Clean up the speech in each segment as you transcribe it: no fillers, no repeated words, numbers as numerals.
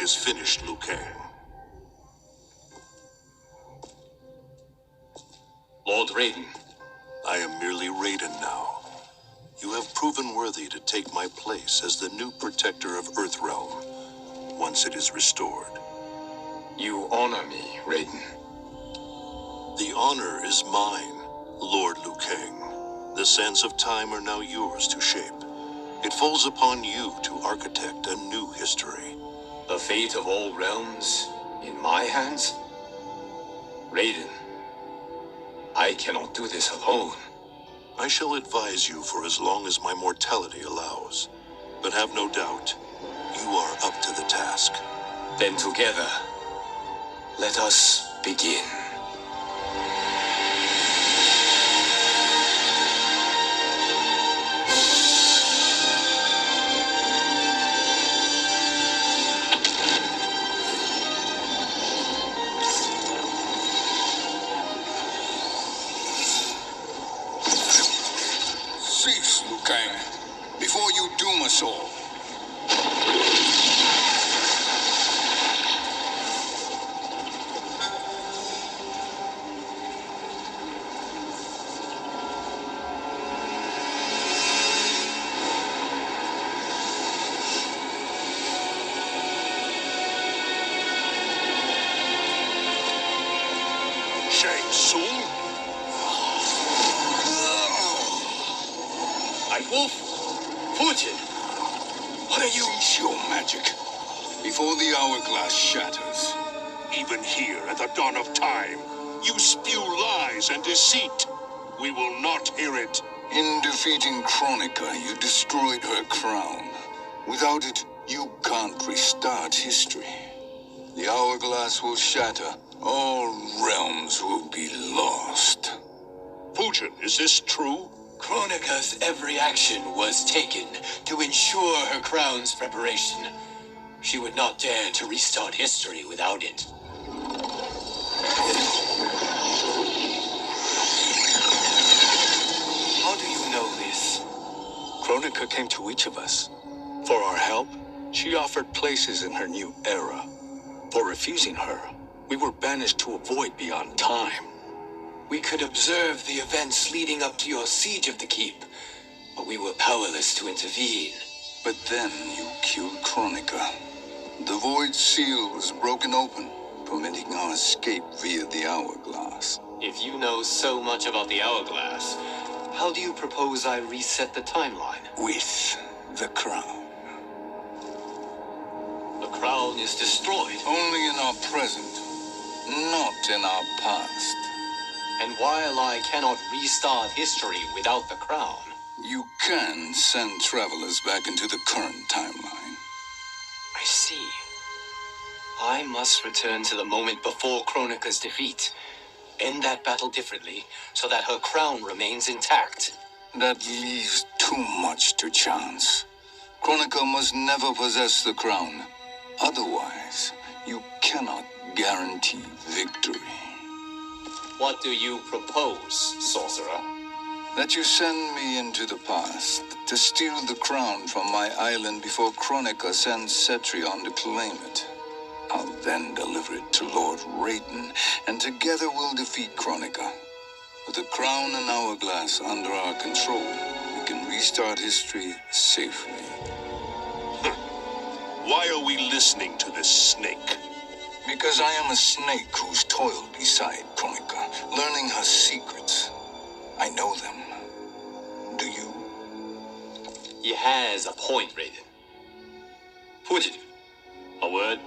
is finished, Liu Kang. Lord Raiden. I am merely Raiden now. You have proven worthy to take my place as the new protector of Earthrealm, once it is restored. You honor me, Raiden. The honor is mine, Lord Liu Kang. The sands of time are now yours to shape. It falls upon you to architect a new history. The fate of all realms in my hands? Raiden, I cannot do this alone. I shall advise you for as long as my mortality allows. But have no doubt, you are up to the task. Then together, let us begin. Cease, Liu Kang, before you doom us all. Shang Tsung? Wolf, Putin, what are you? Cease your magic before the hourglass shatters. Even here at the dawn of time, you spew lies and deceit. We will not hear it. In defeating Kronika, you destroyed her crown. Without it, you can't restart history. The hourglass will shatter. All realms will be lost. Putin, is this true? Kronika's every action was taken to ensure her crown's preparation. She would not dare to restart history without it. How do you know this? Kronika came to each of us. For our help, she offered places in her new era. For refusing her, we were banished to a void beyond time. We could observe the events leading up to your siege of the keep, but we were powerless to intervene. But then you killed Kronika. The void seal was broken open, permitting our escape via the hourglass. If you know so much about the hourglass, how do you propose I reset the timeline? With the crown. The crown is destroyed. Only in our present, not in our past. And while I cannot restart history without the crown, You can send travelers back into the current timeline. I see. I must return to the moment before Kronika's defeat. End that battle differently, so that her crown remains intact. That leaves too much to chance. Kronika must never possess the crown. Otherwise, you cannot guarantee victory. What do you propose, sorcerer? That you send me into the past to steal the crown from my island before Kronika sends Cetrion to claim it. I'll then deliver it to Lord Raiden, and together we'll defeat Kronika. With the crown and hourglass under our control, we can restart history safely. Why are we listening to this snake? Because I am a snake who's toiled beside Kronika, learning her secrets. I know them. Do you? He has a point, Raiden. Putin, a word?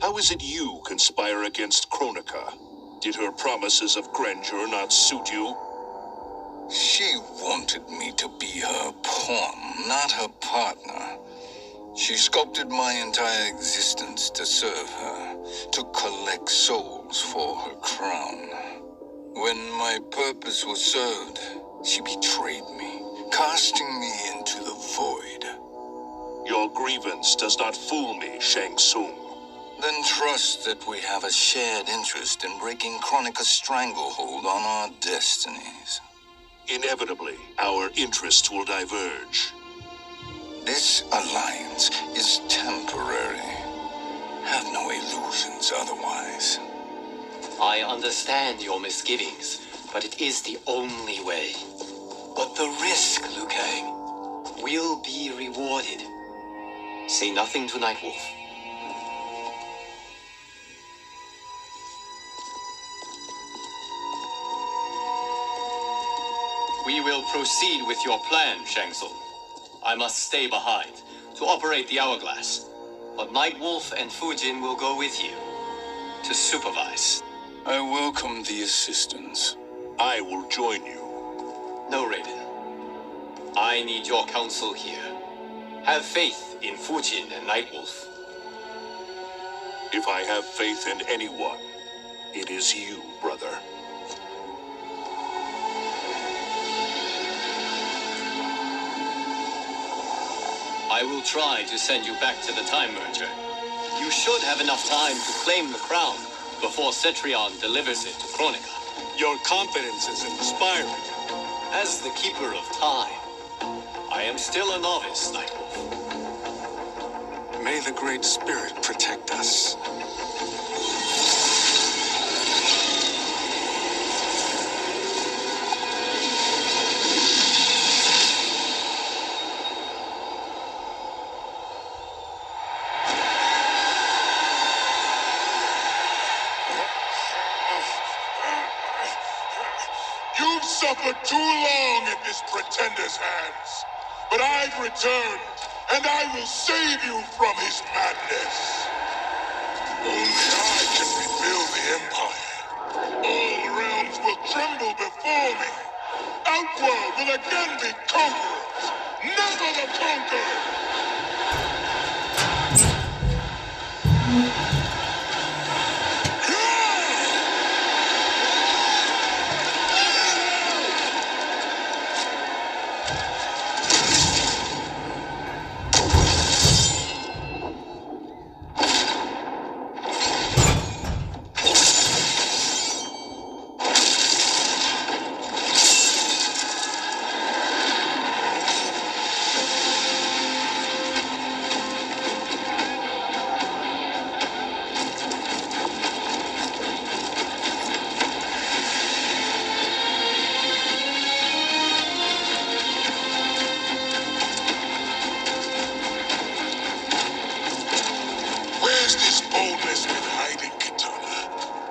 How is it you conspire against Kronika? Did her promises of grandeur not suit you? She wanted me to be her pawn, not her partner. She sculpted my entire existence to serve her, to collect souls for her crown. When my purpose was served, she betrayed me, casting me into the void. Your grievance does not fool me, Shang Tsung. Then trust that we have a shared interest in breaking Chronica's stranglehold on our destinies. Inevitably, our interests will diverge. This alliance is temporary. Have no illusions otherwise. I understand your misgivings, but it is the only way. But the risk, Liu Kang, will be rewarded. Say nothing to Nightwolf. We will proceed with your plan, Shang Tsung. I must stay behind to operate the hourglass. But Nightwolf and Fujin will go with you to supervise. I welcome the assistance. I will join you. No, Raiden. I need your counsel here. Have faith in Fujin and Nightwolf. If I have faith in anyone, it is you, brother. I will try to send you back to the Time Merger. You should have enough time to claim the crown before Cetrion delivers it to Kronika. Your confidence is inspiring. As the Keeper of Time, I am still a novice, Nightwolf. May the Great Spirit protect us. You've suffered too long at this pretender's hands. But I've returned, and I will save you from his madness. Only I can rebuild the Empire. All realms will tremble before me. Outworld will again be conquerors, never the conquered!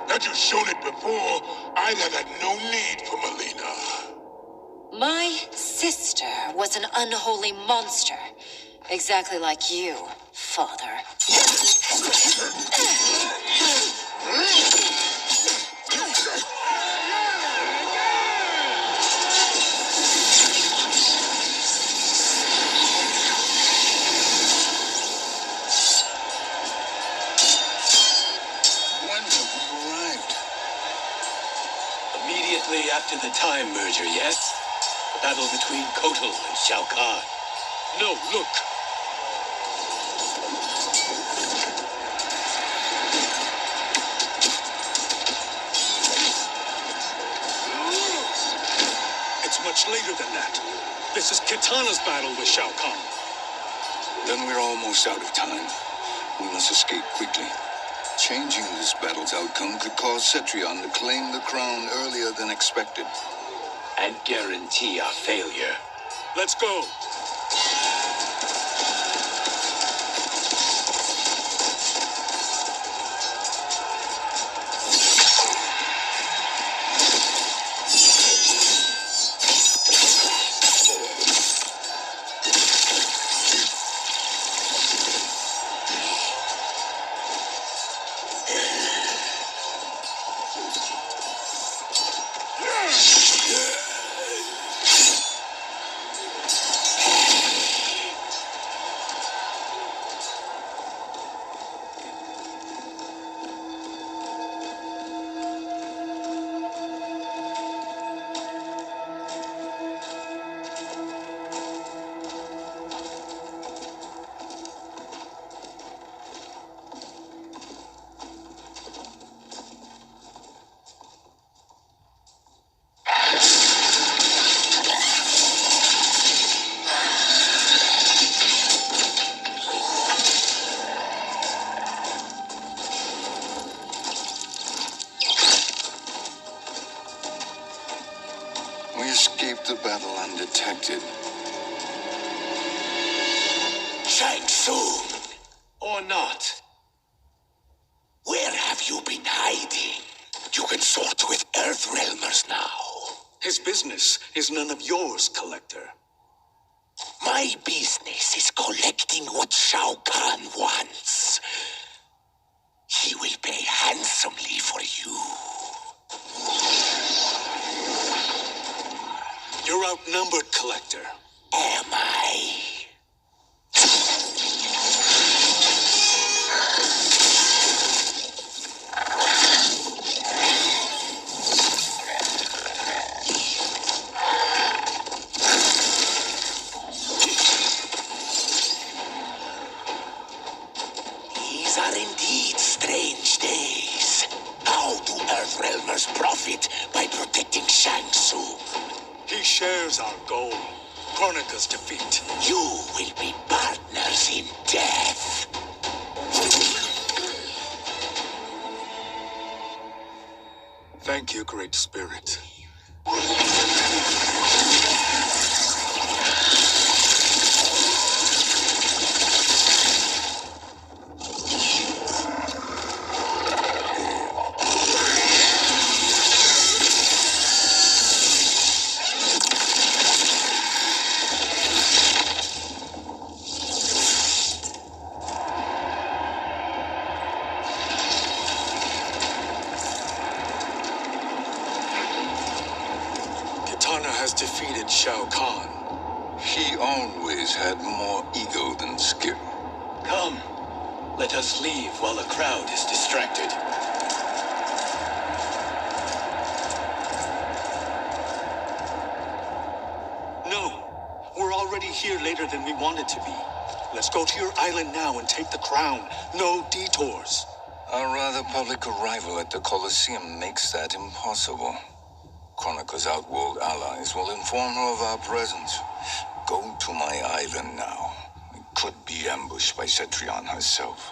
Had you shown it before, I'd have had no need for Melina. My sister was an unholy monster. Exactly like you, father. Immediately after the Time Merger, yes? The battle between Kotal and Shao Kahn. No, look. It's much later than that. This is Kitana's battle with Shao Kahn. Then we're almost out of time. We must escape quickly. Changing this battle's outcome could cause Cetrion to claim the crown earlier than expected. And guarantee our failure. Let's go. escaped the battle undetected. Shang Tsung, Or not. where have you been hiding? You can sort with Earthrealmers now. His business is none of yours, Collector. My business is collecting what Shao Kahn wants. He will pay handsomely for you. You're outnumbered, Collector. Am I? These are indeed strange days. How do Earthrealmers profit by protecting Shang Tsung? He shares our goal. Kronika's defeat. You will be partners in death. Thank you, Great Spirit. Kitana has defeated Shao Kahn. He always had more ego than skill. Come. Let us leave while the crowd is distracted. No, we're already here later than we wanted to be. Let's go to your island now and take the crown. No detours. Our rather public arrival at the Colosseum makes that impossible. Kronika's outworld allies will inform her of our presence. Go to my island now. We could be ambushed by Cetrion herself.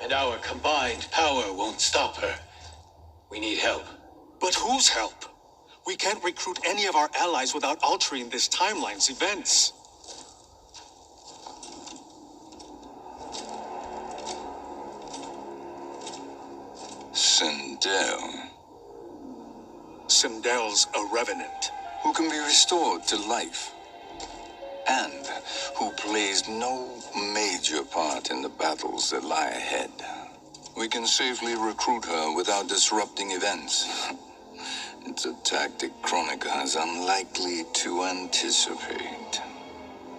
And our combined power won't stop her. We need help. But whose help? We can't recruit any of our allies without altering this timeline's events. Sindel, Sindel's a revenant. who can be restored to life, and who plays no major part in the battles that lie ahead. We can safely recruit her without disrupting events. It's a tactic Kronika is unlikely to anticipate.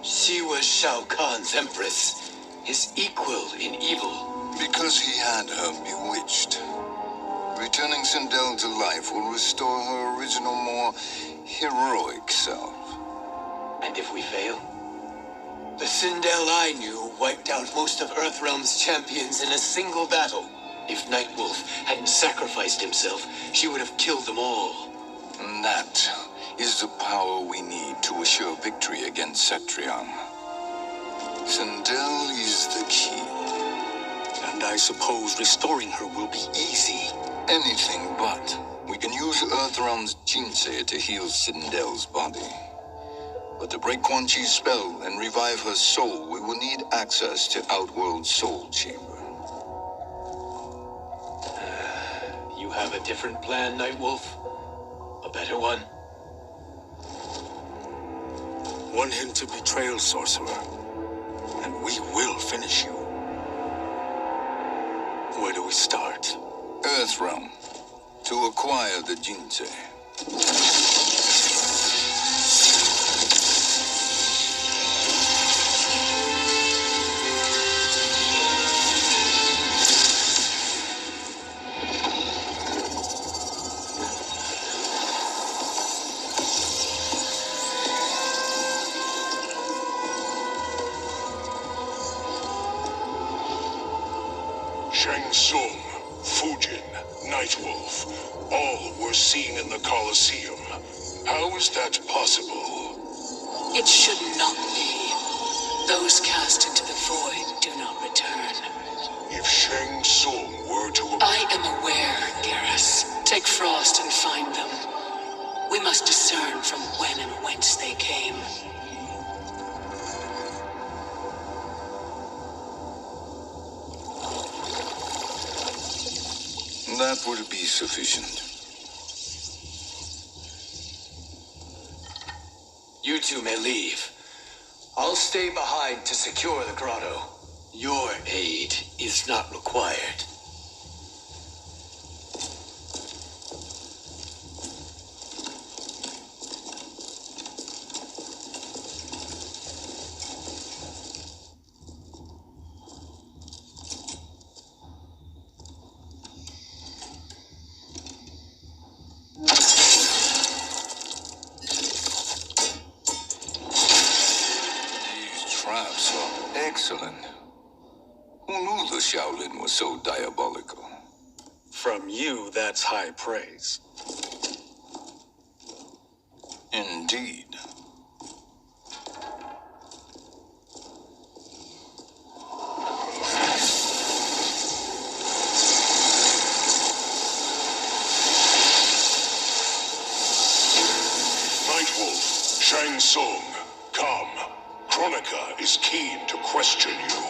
She was Shao Kahn's empress, his equal in evil. Because he had her bewitched. Returning Sindel to life will restore her original, more heroic self. And if we fail? The Sindel I knew wiped out most of Earthrealm's champions in a single battle. If Nightwolf hadn't sacrificed himself, she would have killed them all. And that is the power we need to assure victory against Cetrion. Sindel is the key. And I suppose restoring her will be easy. Anything but. We can use Earthrealm's Jinsei to heal Sindel's body. But to break Quan Chi's spell and revive her soul, we will need access to Outworld Soul Chamber. You have a different plan, Nightwolf? A better one? One hint to betrayal, sorcerer, and we will finish you. Where do we start? Earthrealm. To acquire the Jinsei. Shang Tsung, Fujin, Nightwolf, all were seen in the Colosseum. How is that possible? It should not be. Those cast into the void do not return. If Shang Tsung were to... I am aware, Garrus. Take Frost and find them. We We must discern from when and whence they came. That will be sufficient. You two may leave. I'll stay behind to secure the grotto. Your aid is not required. Traps are excellent. Who knew the Shaolin was so diabolical? From you, that's high praise. Indeed. Nightwolf, Shang Tsung, come. Kronika is keen to question you.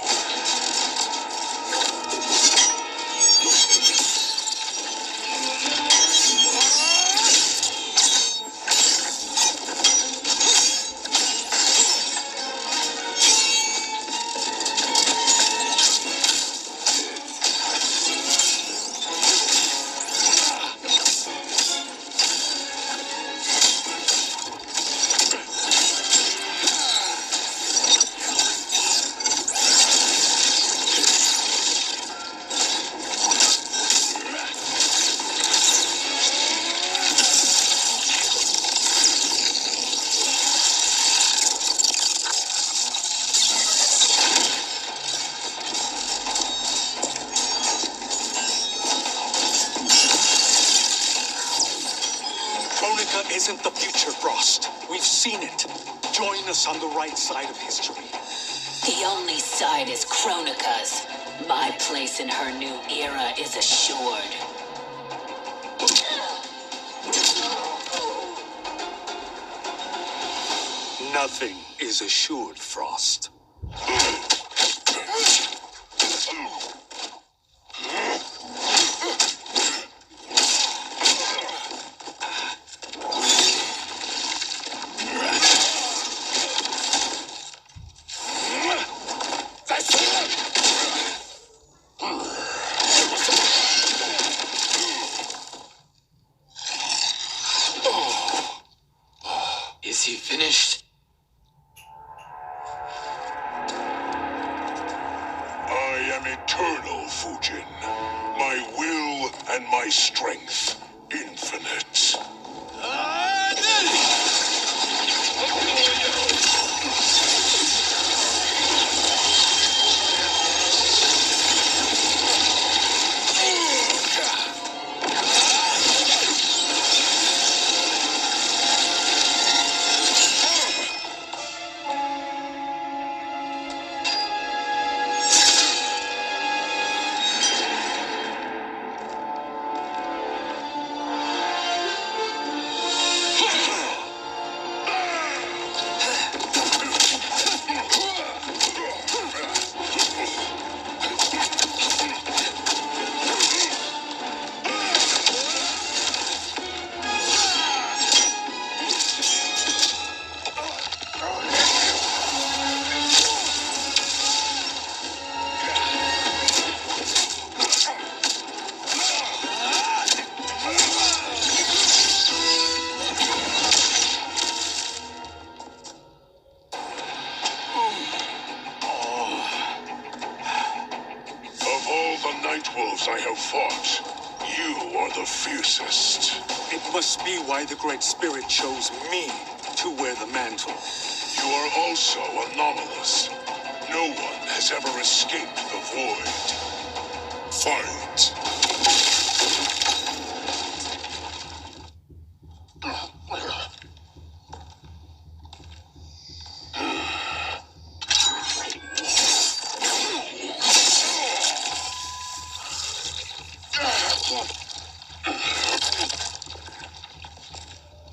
Kronika isn't the future, Frost. We've seen it. Join us on the right side of history. The only side is Kronika's. My place in her new era is assured. Nothing is assured, Frost. Is he finished? I am eternal, Fujin. My will and my strength, infinite. Nightwolves I have fought, you are the fiercest. It must be why the Great Spirit chose me to wear the mantle. You are also anomalous. No one has ever escaped the void. Fight!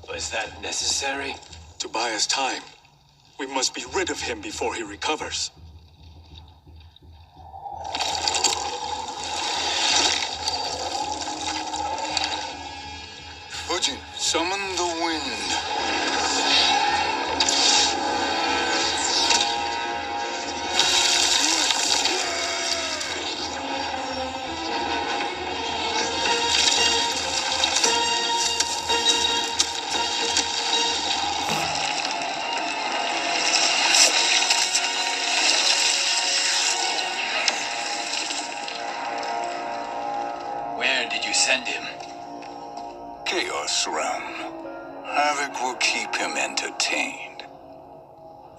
Was Was that necessary? To buy us time. We must be rid of him before he recovers. Fujin, summon the wind. Where did you send him? Chaos Realm. Havoc will keep him entertained.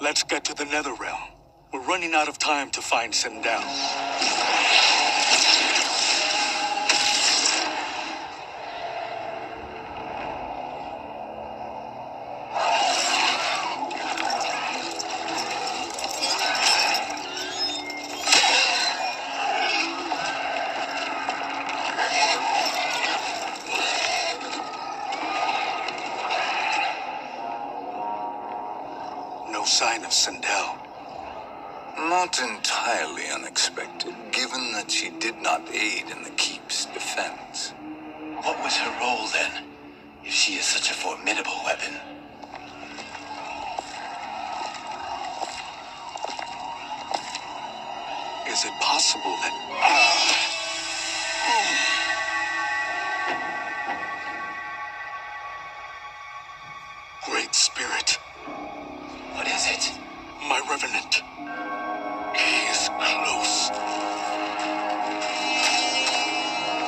Let's get to the Nether Realm. We're running out of time to find Sindel. No sign of Sindel. Not entirely unexpected, given that she did not aid in the Keep's defense. What was her role then, if she is such a formidable weapon? Is it possible that... Great Spirit, What is it? my Revenant. He is close.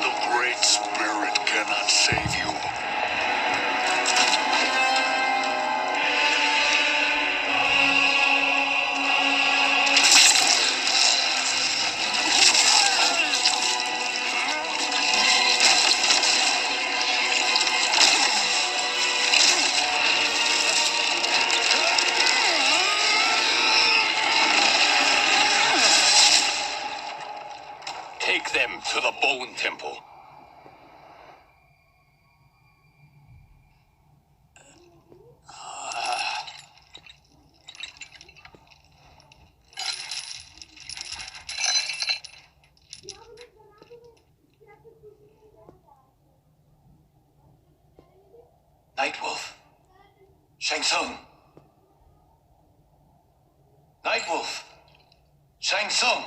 The Great Spirit cannot save you. Take them to the Bone Temple. Nightwolf. Shang Tsung. Nightwolf. Shang Tsung.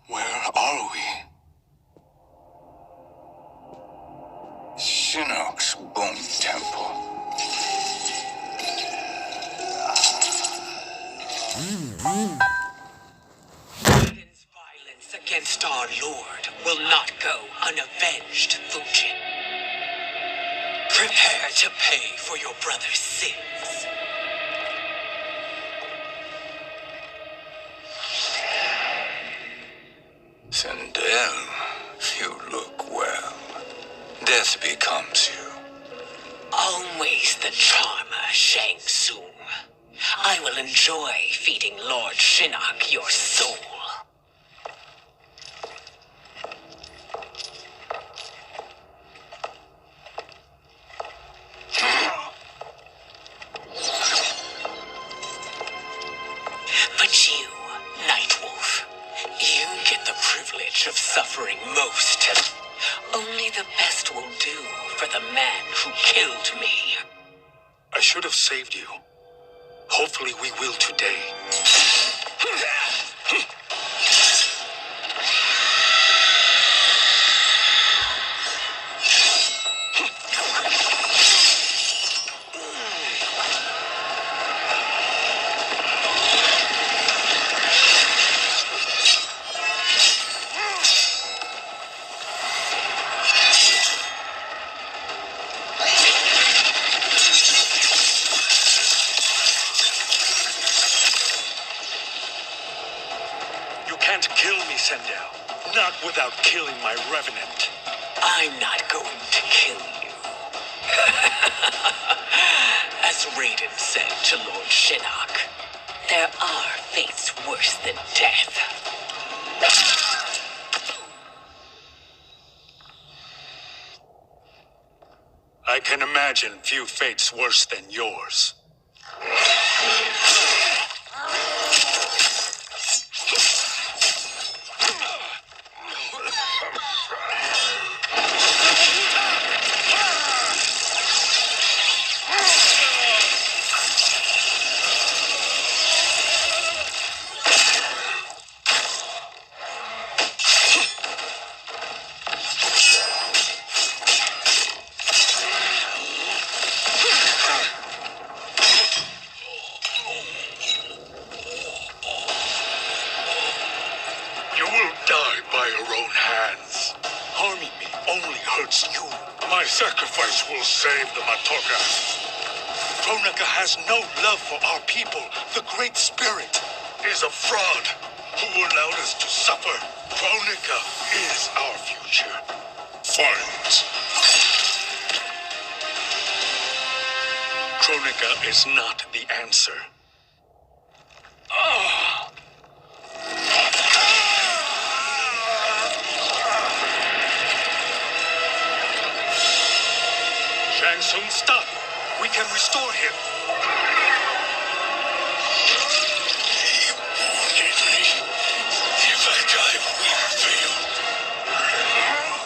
Where are we? Shinnok's Bone Temple. Raiden's violence against our lord will not go unavenged, Fujin. Prepare to pay for your brother's sins. Sindel, you look well. Death becomes you. Always the charmer, Shang Tsung. I will enjoy feeding Lord Shinnok your soul. But you, Nightwolf, you get the privilege of suffering most. Only the best will do for the man who killed me. I should have saved you. Hopefully we will today. Can't kill me, Sindel. Not without killing my Revenant. I'm not going to kill you. As Raiden said to Lord Shinnok, there are fates worse than death. can imagine few fates worse than yours. You will die by your own hands. Harming me only hurts you. My sacrifice will save the Matoka. Kronika has no love for our people. The Great Spirit is a fraud who allowed us to suffer. Kronika is our future. Fight! Kronika is not the answer. Shang Tsung, stop! We can restore him. He wanted me. If I die, we fail.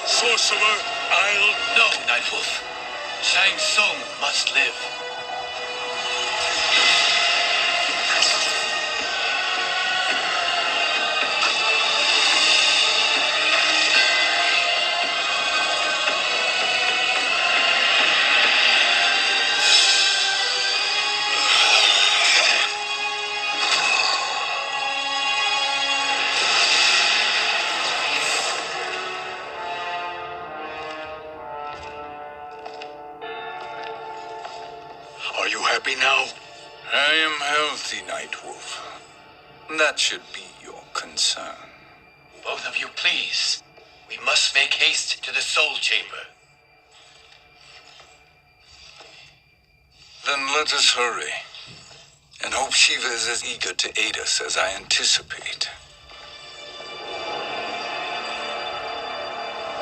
Sorcerer, I'll... No, Nightwolf. Shang Tsung must live. Are you happy now? I am healthy, Nightwolf. That should be your concern. Both of you, please. We must make haste to the Soul Chamber. Then let us hurry. And hope Shiva is as eager to aid us as I anticipate.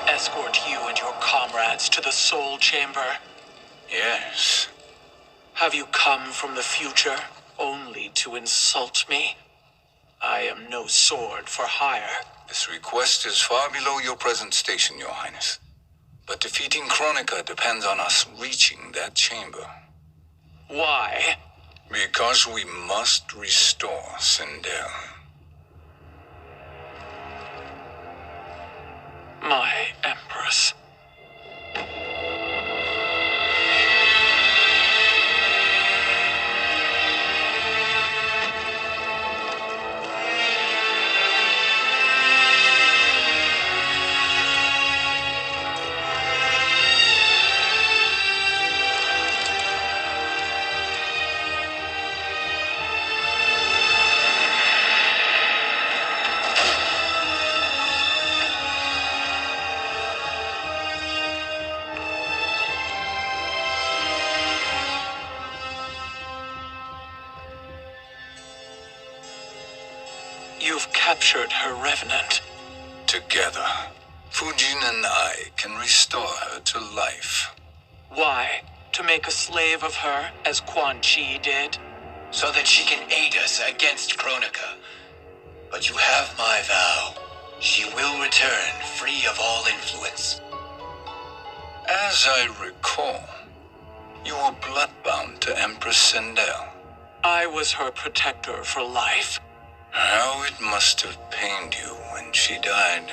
Escort you and your comrades to the Soul Chamber. Yes. Have you come from the future only to insult me? I am no sword for hire. This request is far below your present station, Your Highness. But defeating Kronika depends on us reaching that chamber. Why? Because we must restore Sindel. My Empress. You've captured her revenant. Together, Fujin and I can restore her to life. Why? To make a slave of her, as Quan Chi did? So that she can aid us against Kronika. But you have my vow. She will return free of all influence. As I recall, you were bloodbound to Empress Sindel. I was her protector for life. How it must have pained you when she died.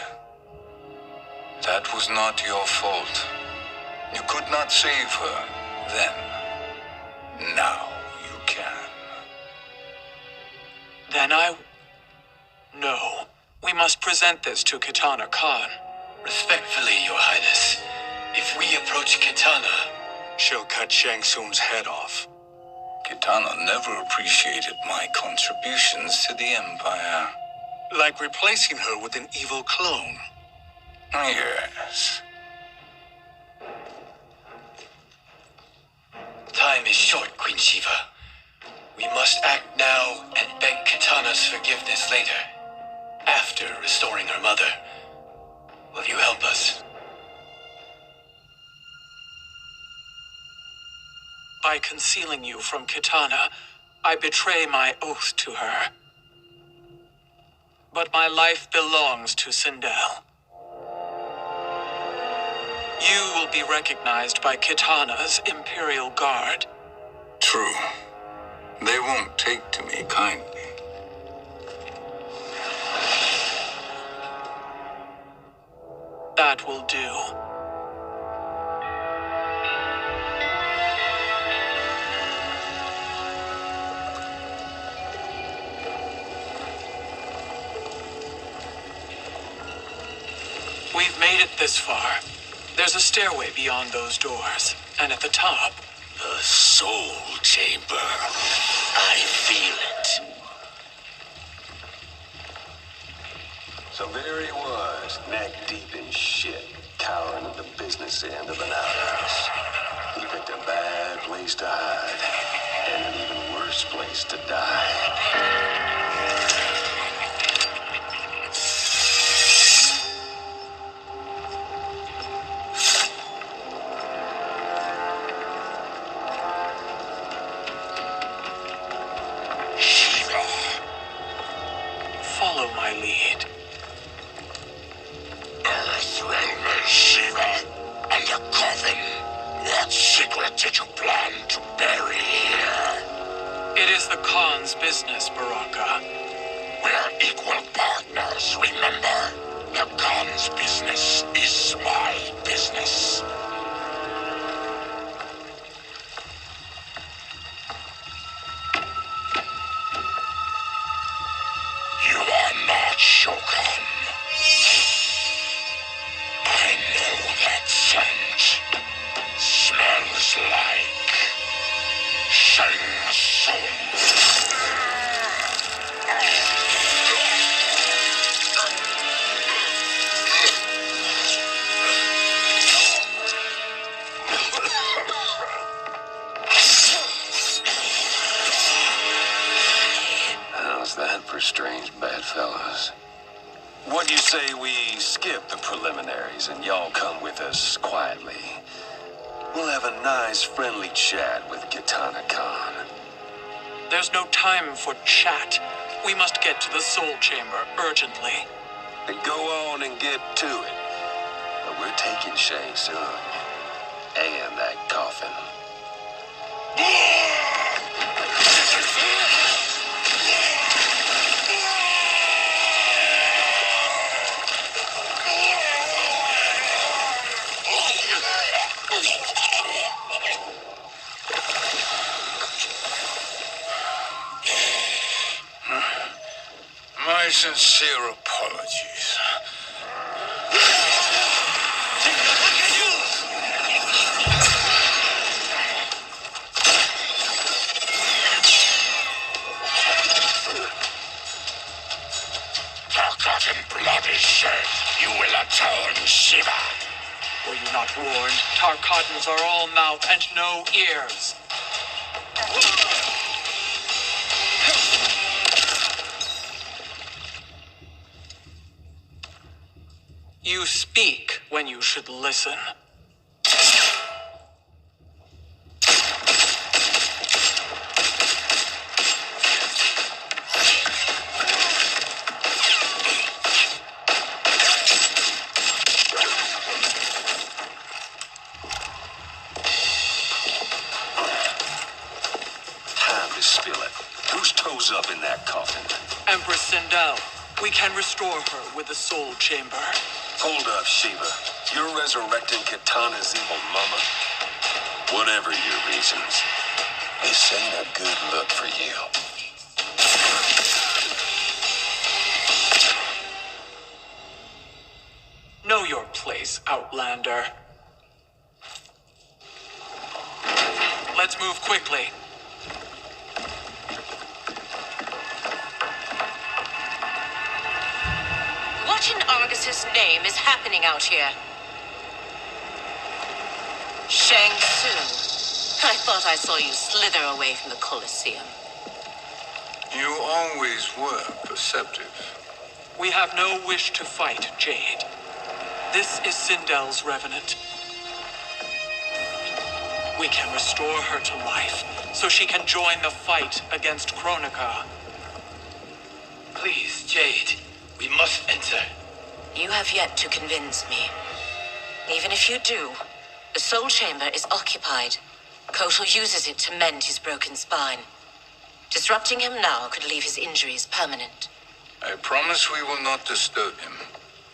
That was not your fault. You could not save her then. Now you can. Then No. We must present this to Kitana Khan. Respectfully, Your Highness, if we approach Kitana, She'll cut Shang Tsung's head off. Kitana never appreciated my contributions to the Empire. Like replacing her with an evil clone. Yes. time is short, Queen Shiva. We must act now and beg Kitana's forgiveness later, after restoring her mother. Will you help us? by concealing you from Kitana, I betray my oath to her. But my life belongs to Sindel. You will be recognized by Kitana's Imperial Guard. True. They won't take to me kindly. That will do. We've made it this far. There's a stairway beyond those doors, and at the top... The Soul Chamber. I feel it. So there he was, neck deep in shit, cowering at the business end of an outhouse. He picked a bad place to hide, and an even worse place to die. Follow my lead. Earthrealm Shiva, and a coffin. What secret did you plan to bury here? It is the Khan's business, Baraka. We're equal partners, remember? The Khan's business is my business. You are not Shogun. I know that scent. Smells like Shang Tsung. How's that for strange bedfellows? What do you say we skip the preliminaries and y'all come with us quietly? We'll have a nice, friendly chat with Kitana Khan. There's no time for chat. We must get to the Soul Chamber urgently. Then go on and get to it. But we're taking Shay soon. And that coffin. My sincere apologies. Forgotten blood is shed. You will atone, Shiva. Were you not warned? Tarkatans are all mouth and no ears. You speak when you should listen. Time to spill it. Whose toes up in that coffin? Empress Sindel, we can restore her with the Soul Chamber. Hold up, Shiva. You're resurrecting Kitana's evil mama? Whatever your reasons, this ain't a good look for you. Know your place, Outlander. Let's move quickly. What in Argus's name is happening out here? Shang Tsung. I thought I saw you slither away from the Colosseum. You always were perceptive. We have no wish to fight, Jade. This is Sindel's Revenant. We can restore her to life, so she can join the fight against Kronika. Please, Jade, we must enter. You have yet to convince me. Even if you do, the soul chamber is occupied. Kotal uses it to mend his broken spine. Disrupting him now could leave his injuries permanent. I promise we will not disturb him.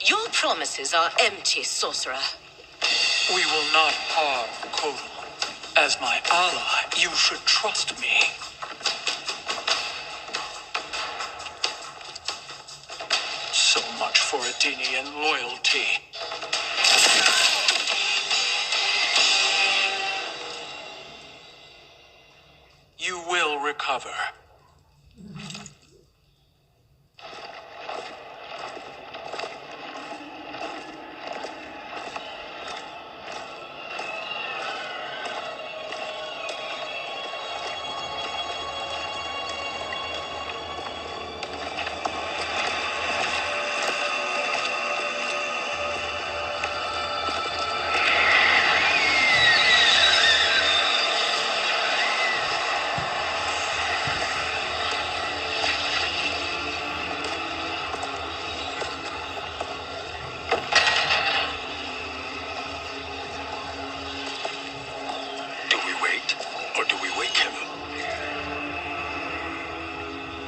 Your promises are empty, sorcerer. We will not harm Kotal. As my ally, you should trust me. So much for Adenian loyalty. You will recover.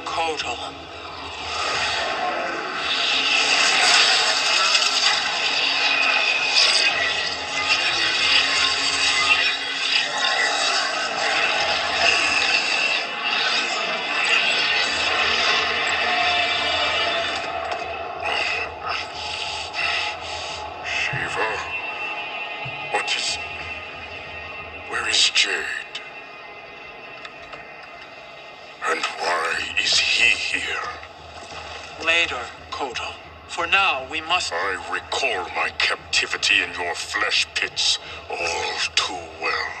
Kotal. Shiva? Where is Jade? And why is he here? Later, Kotal. For now, we must... I recall my captivity in your flesh pits all too well.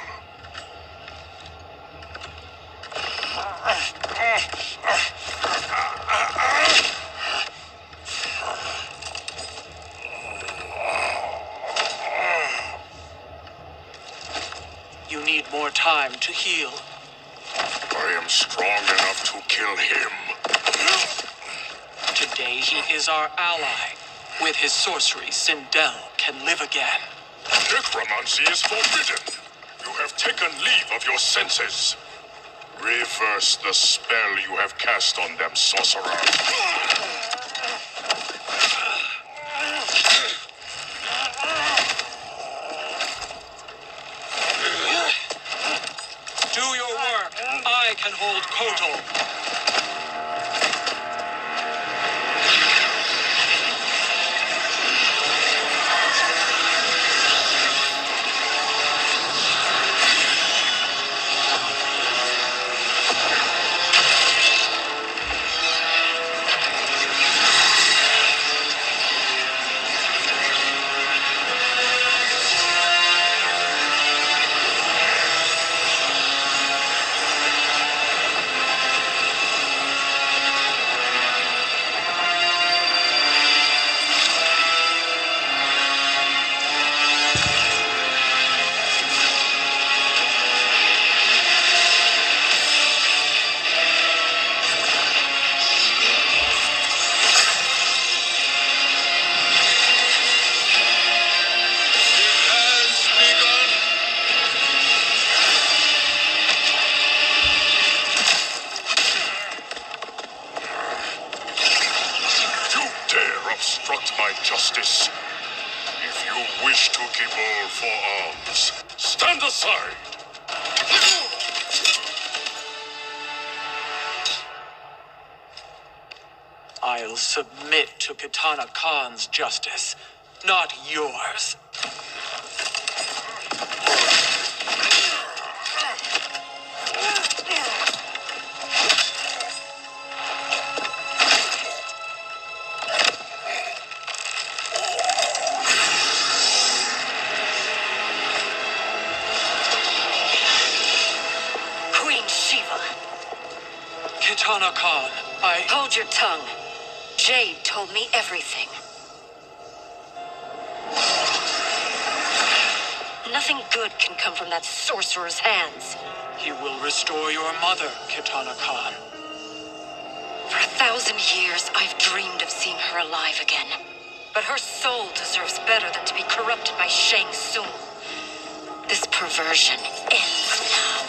You need more time to heal. I am strong enough to kill him. Today he is our ally. With his sorcery, Sindel can live again. Necromancy is forbidden. You have taken leave of your senses. Reverse the spell you have cast on them, sorcerer. Do your work. I can hold Kotal. Obstruct my justice. If you wish to keep all four arms, stand aside! I'll submit to Kitana Khan's justice, not yours. Kitana Khan, Hold your tongue. Jade told me everything. Nothing good can come from that sorcerer's hands. He will restore your mother, Kitana Khan. For 1,000 years, I've dreamed of seeing her alive again. But her soul deserves better than to be corrupted by Shang Tsung. This perversion ends now.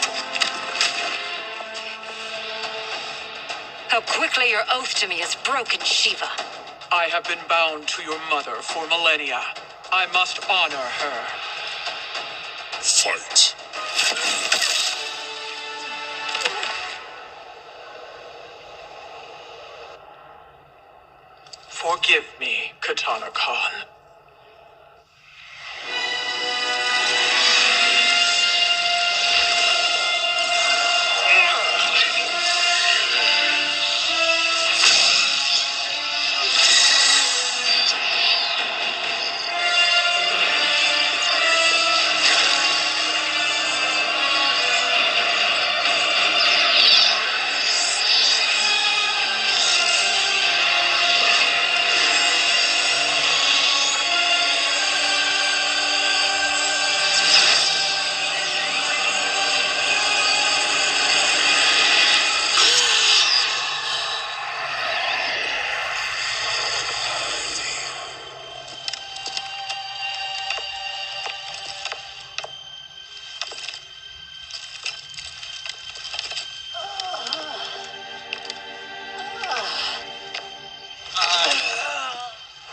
How quickly your oath to me has broken, Shiva. I have been bound to your mother for millennia. I must honor her. Fight. Forgive me, Kitana Khan.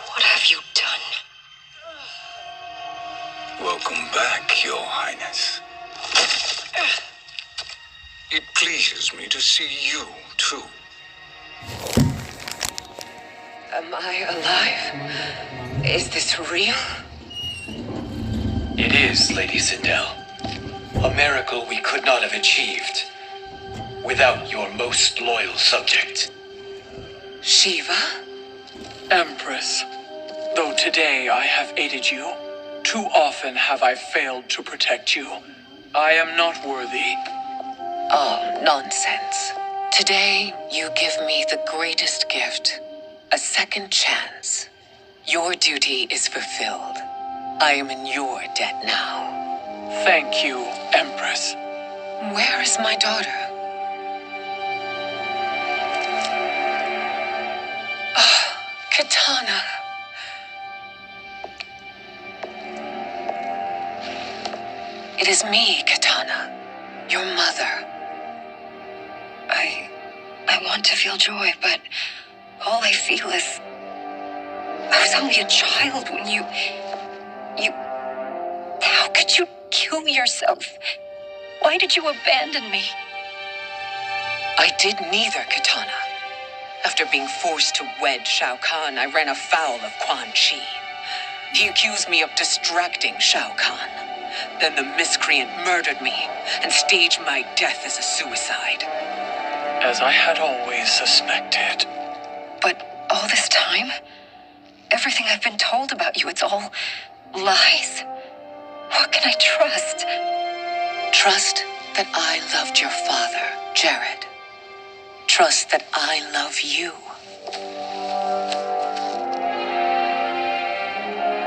What have you done? Welcome back, Your Highness. It pleases me to see you, too. Am I alive? Is this real? It is, Lady Sindel. A miracle we could not have achieved without your most loyal subject. Shiva? Empress, though today I have aided you, too often have I failed to protect you. I am not worthy. Oh, nonsense. Today, you give me the greatest gift. A second chance. Your duty is fulfilled. I am in your debt now. Thank you, Empress. Where is my daughter? Katana. It is me, Katana. Your mother. I want to feel joy, but all I feel is... I was only a child when you... How could you kill yourself? Why did you abandon me? I did neither, Katana. After being forced to wed Shao Kahn, I ran afoul of Quan Chi. He accused me of distracting Shao Kahn. Then the miscreant murdered me and staged my death as a suicide. As I had always suspected. But all this time, everything I've been told about you, it's all lies? What can I trust? Trust that I loved your father, Jared. Trust that I love you.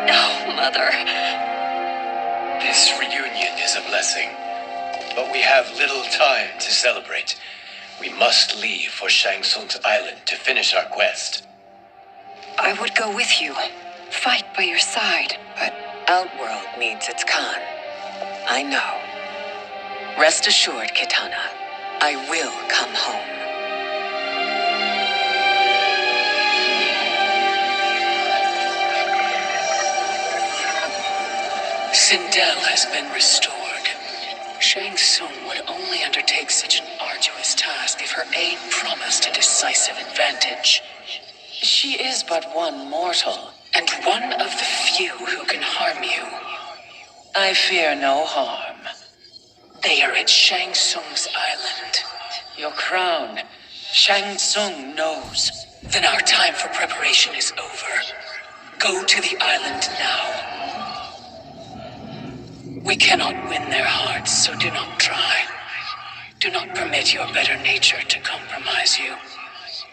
No, Mother. This reunion is a blessing, but we have little time to celebrate. We must leave for Shang Tsung's island to finish our quest. I would go with you, fight by your side, but... Outworld needs its Khan. I know. Rest assured, Kitana, I will come home. Sindel has been restored. Shang Tsung would only undertake such an arduous task if her aid promised a decisive advantage. She is but one mortal, and one of the few who can harm you. I fear no harm. They are at Shang Tsung's island. Your crown, Shang Tsung knows. Then our time for preparation is over. Go to the island now. We cannot win their hearts, so do not try. Do not permit your better nature to compromise you.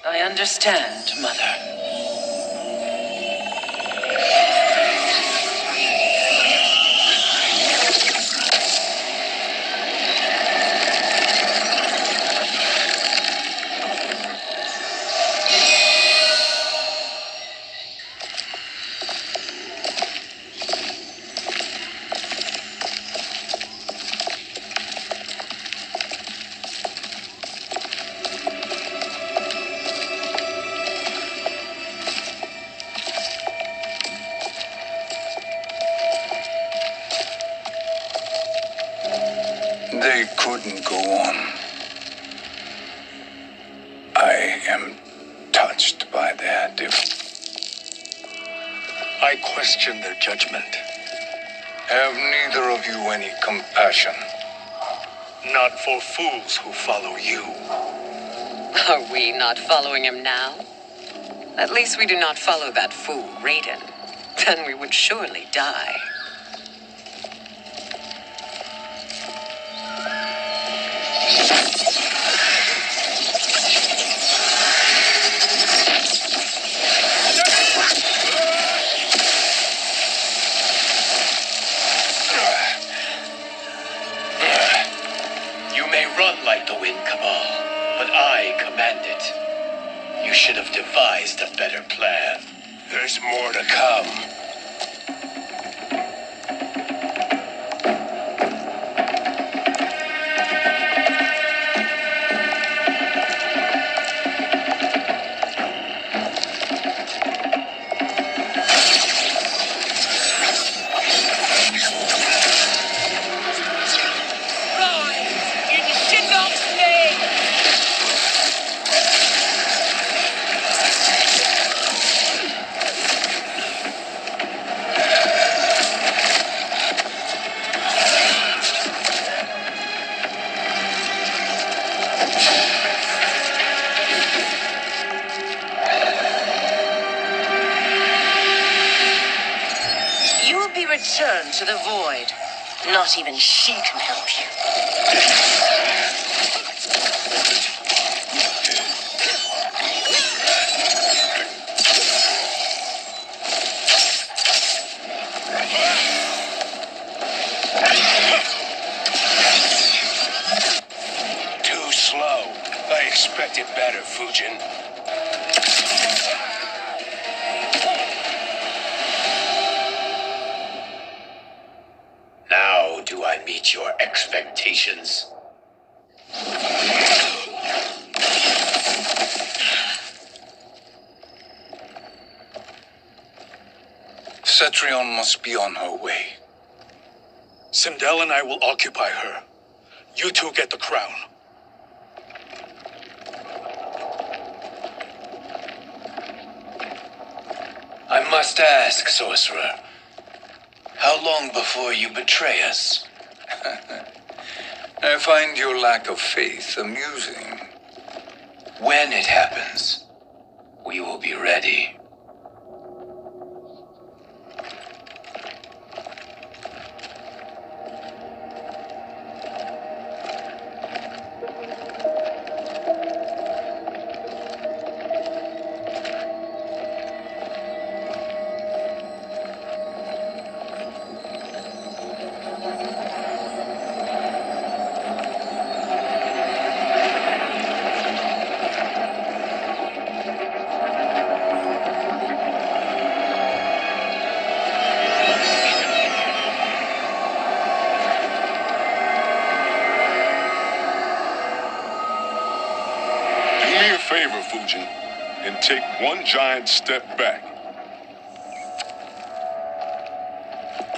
I understand, Mother. They couldn't go on. I am touched by their I question their judgment. Have neither of you any compassion? Not for fools who follow you. Are we not following him now? At least we do not follow that fool, Raiden. Then we would surely die. You may run like the wind, Cabal, but I command it. You should have devised a better plan. There's more to come. Return to the void. Not even she can help you. Too slow. I expected better, Fujin. Now do I meet your expectations? Cetrion must be on her way. Sindel and I will occupy her. You two get the crown. I must ask, Sorcerer. How long before you betray us? I find your lack of faith amusing. When it happens, we will be ready. Favor, Fujin, and take one giant step back.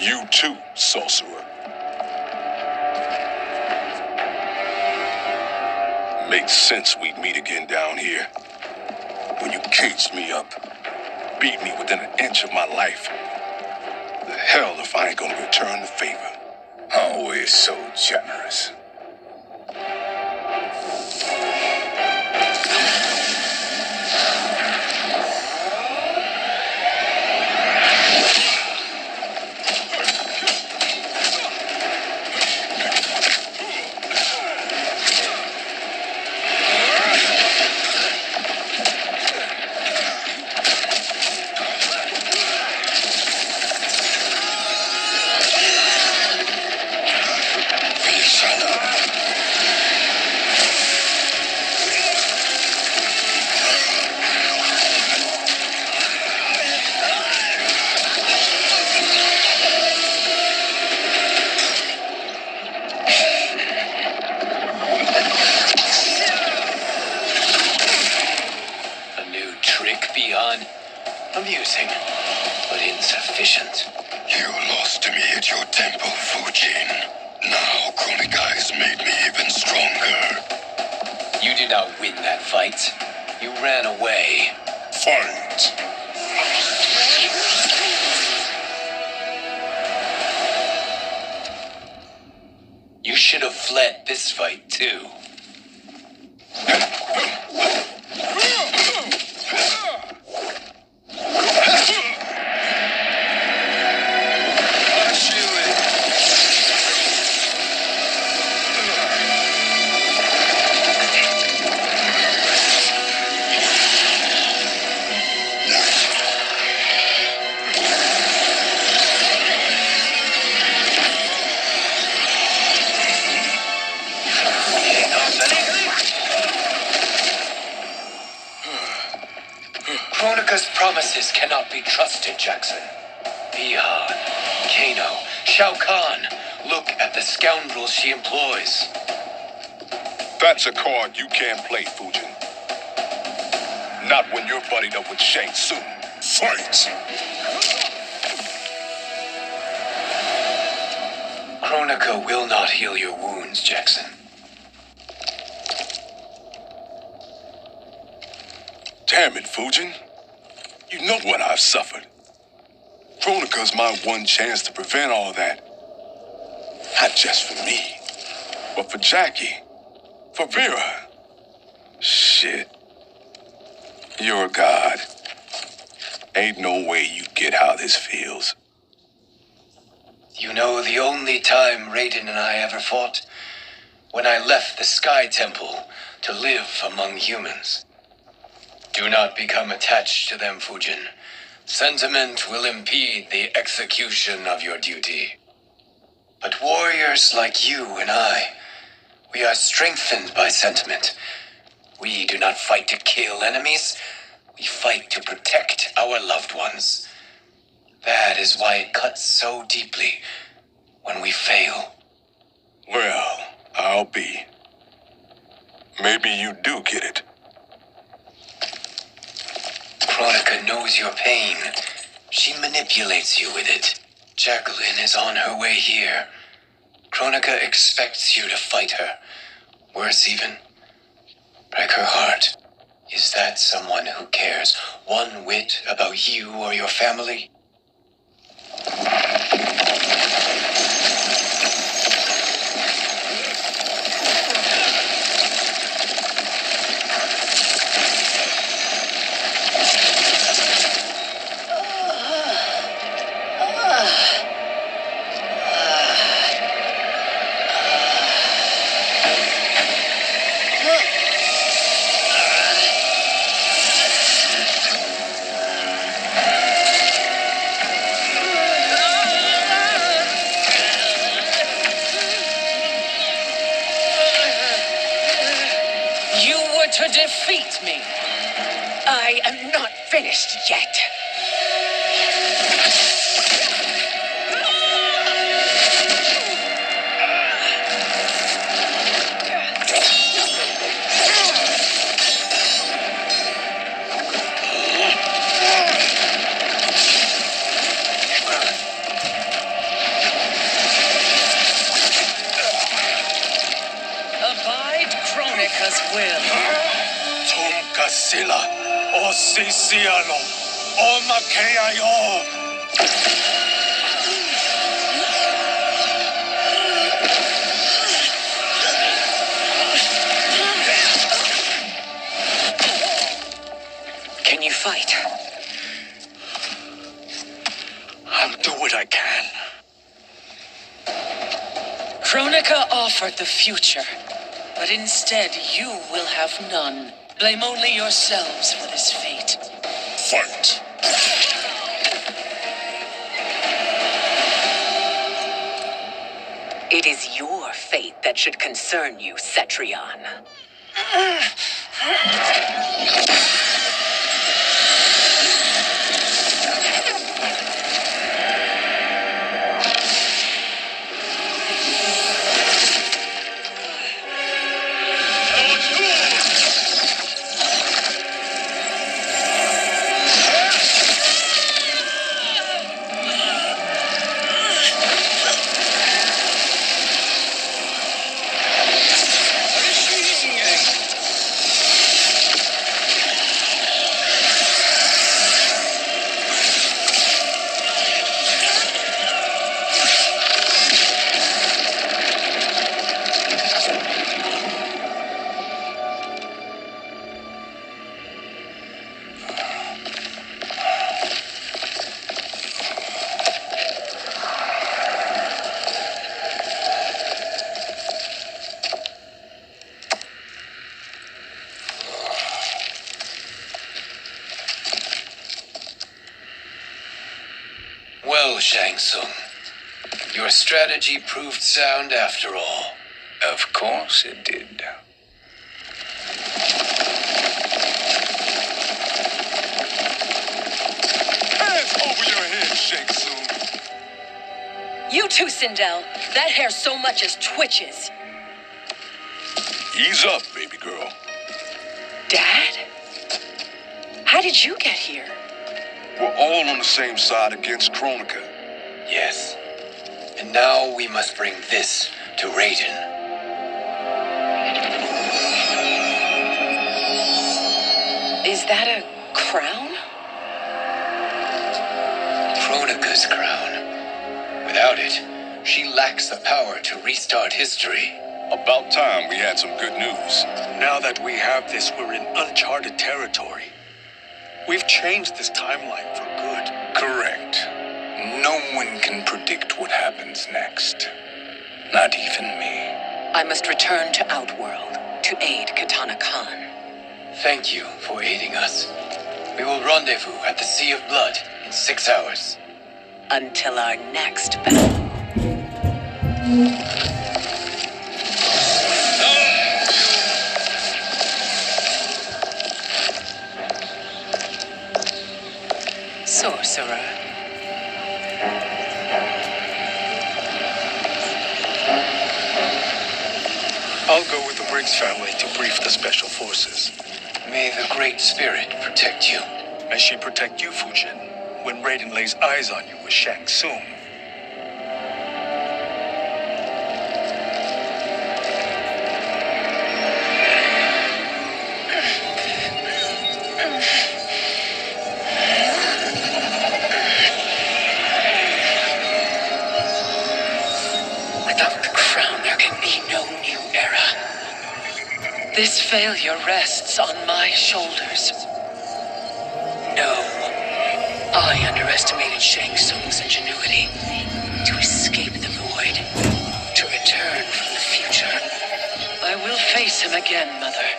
You too, Sorcerer. Makes sense we'd meet again down here. When you caged me up, beat me within an inch of my life. The hell if I ain't gonna return the favor. Always so generous. Amusing, but insufficient. You lost to me at your temple, Fujin. Now Kronika has made me even stronger. You did not win that fight. You ran away. Fight! You should have fled this fight, too. Kronika's promises cannot be trusted, Jackson. Bihan, Kano, Shao Kahn. Look at the scoundrels she employs. That's a card you can't play, Fujin. Not when you're buddied up with Shang Tsung. Fight! Kronika will not heal your wounds, Jackson. Damn it, Fujin. You know what I've suffered. Kronika's my one chance to prevent all that. Not just for me, but for Jackie, for Vera. Shit. You're a god. Ain't no way you get how this feels. You know, the only time Raiden and I ever fought? When I left the Sky Temple to live among humans. Do not become attached to them, Fujin. Sentiment will impede the execution of your duty. But warriors like you and I, we are strengthened by sentiment. We do not fight to kill enemies. We fight to protect our loved ones. That is why it cuts so deeply when we fail. Well, I'll be. Maybe you do get it. Kronika knows your pain. She manipulates you with it. Jacqueline is on her way here. Kronika expects you to fight her. Worse even, break her heart. Is that someone who cares one whit about you or your family? To defeat me. I am not finished yet. Abide Kronika's will. Sila, o Sisiano, o Makeayo. Can you fight? I'll do what I can. Kronika offered the future, but instead you will have none. Blame only yourselves for this fate. Fight! It is your fate that should concern you, Cetrion. Well, Shang Tsung, your strategy proved sound after all. Of course it did. Hands over your head, Shang Tsung. You too, Sindel. That hair so much as twitches. Ease up, baby girl. Dad? How did you get here? We're all on the same side against Kronika. Yes. And now we must bring this to Raiden. Is that a crown? Kronika's crown. Without it, she lacks the power to restart history. About time we had some good news. Now that we have this, we're in uncharted territory. We've changed this timeline for good. Correct. No one can predict what happens next. Not even me. I must return to Outworld to aid Katana Khan. Thank you for aiding us. We will rendezvous at the Sea of Blood in 6 hours. Until our next battle. Sorcerer. I'll go with the Briggs family to brief the Special Forces. May the Great Spirit protect you. May she protect you, Fujin, when Raiden lays eyes on you with Shang Tsung. Without the crown, there can be no new era. This failure rests on my shoulders. No. I underestimated Shang Tsung's ingenuity to escape the void, to return from the future. I will face him again, Mother.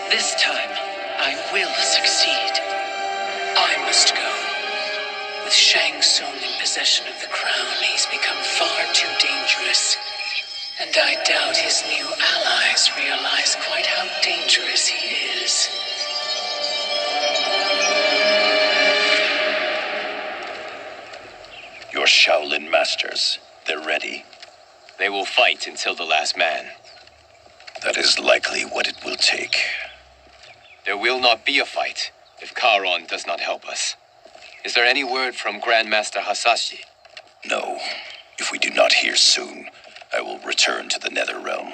This time, I will succeed. I must go. With Shang Tsung in possession of the crown, he's become far too dangerous. And I doubt his new allies realize quite how dangerous he is. Your Shaolin masters, they're ready. They will fight until the last man. That is likely what it will take. There will not be a fight if Charon does not help us. Is there any word from Grandmaster Hasashi? No. If we do not hear soon, I will return to the Nether Realm.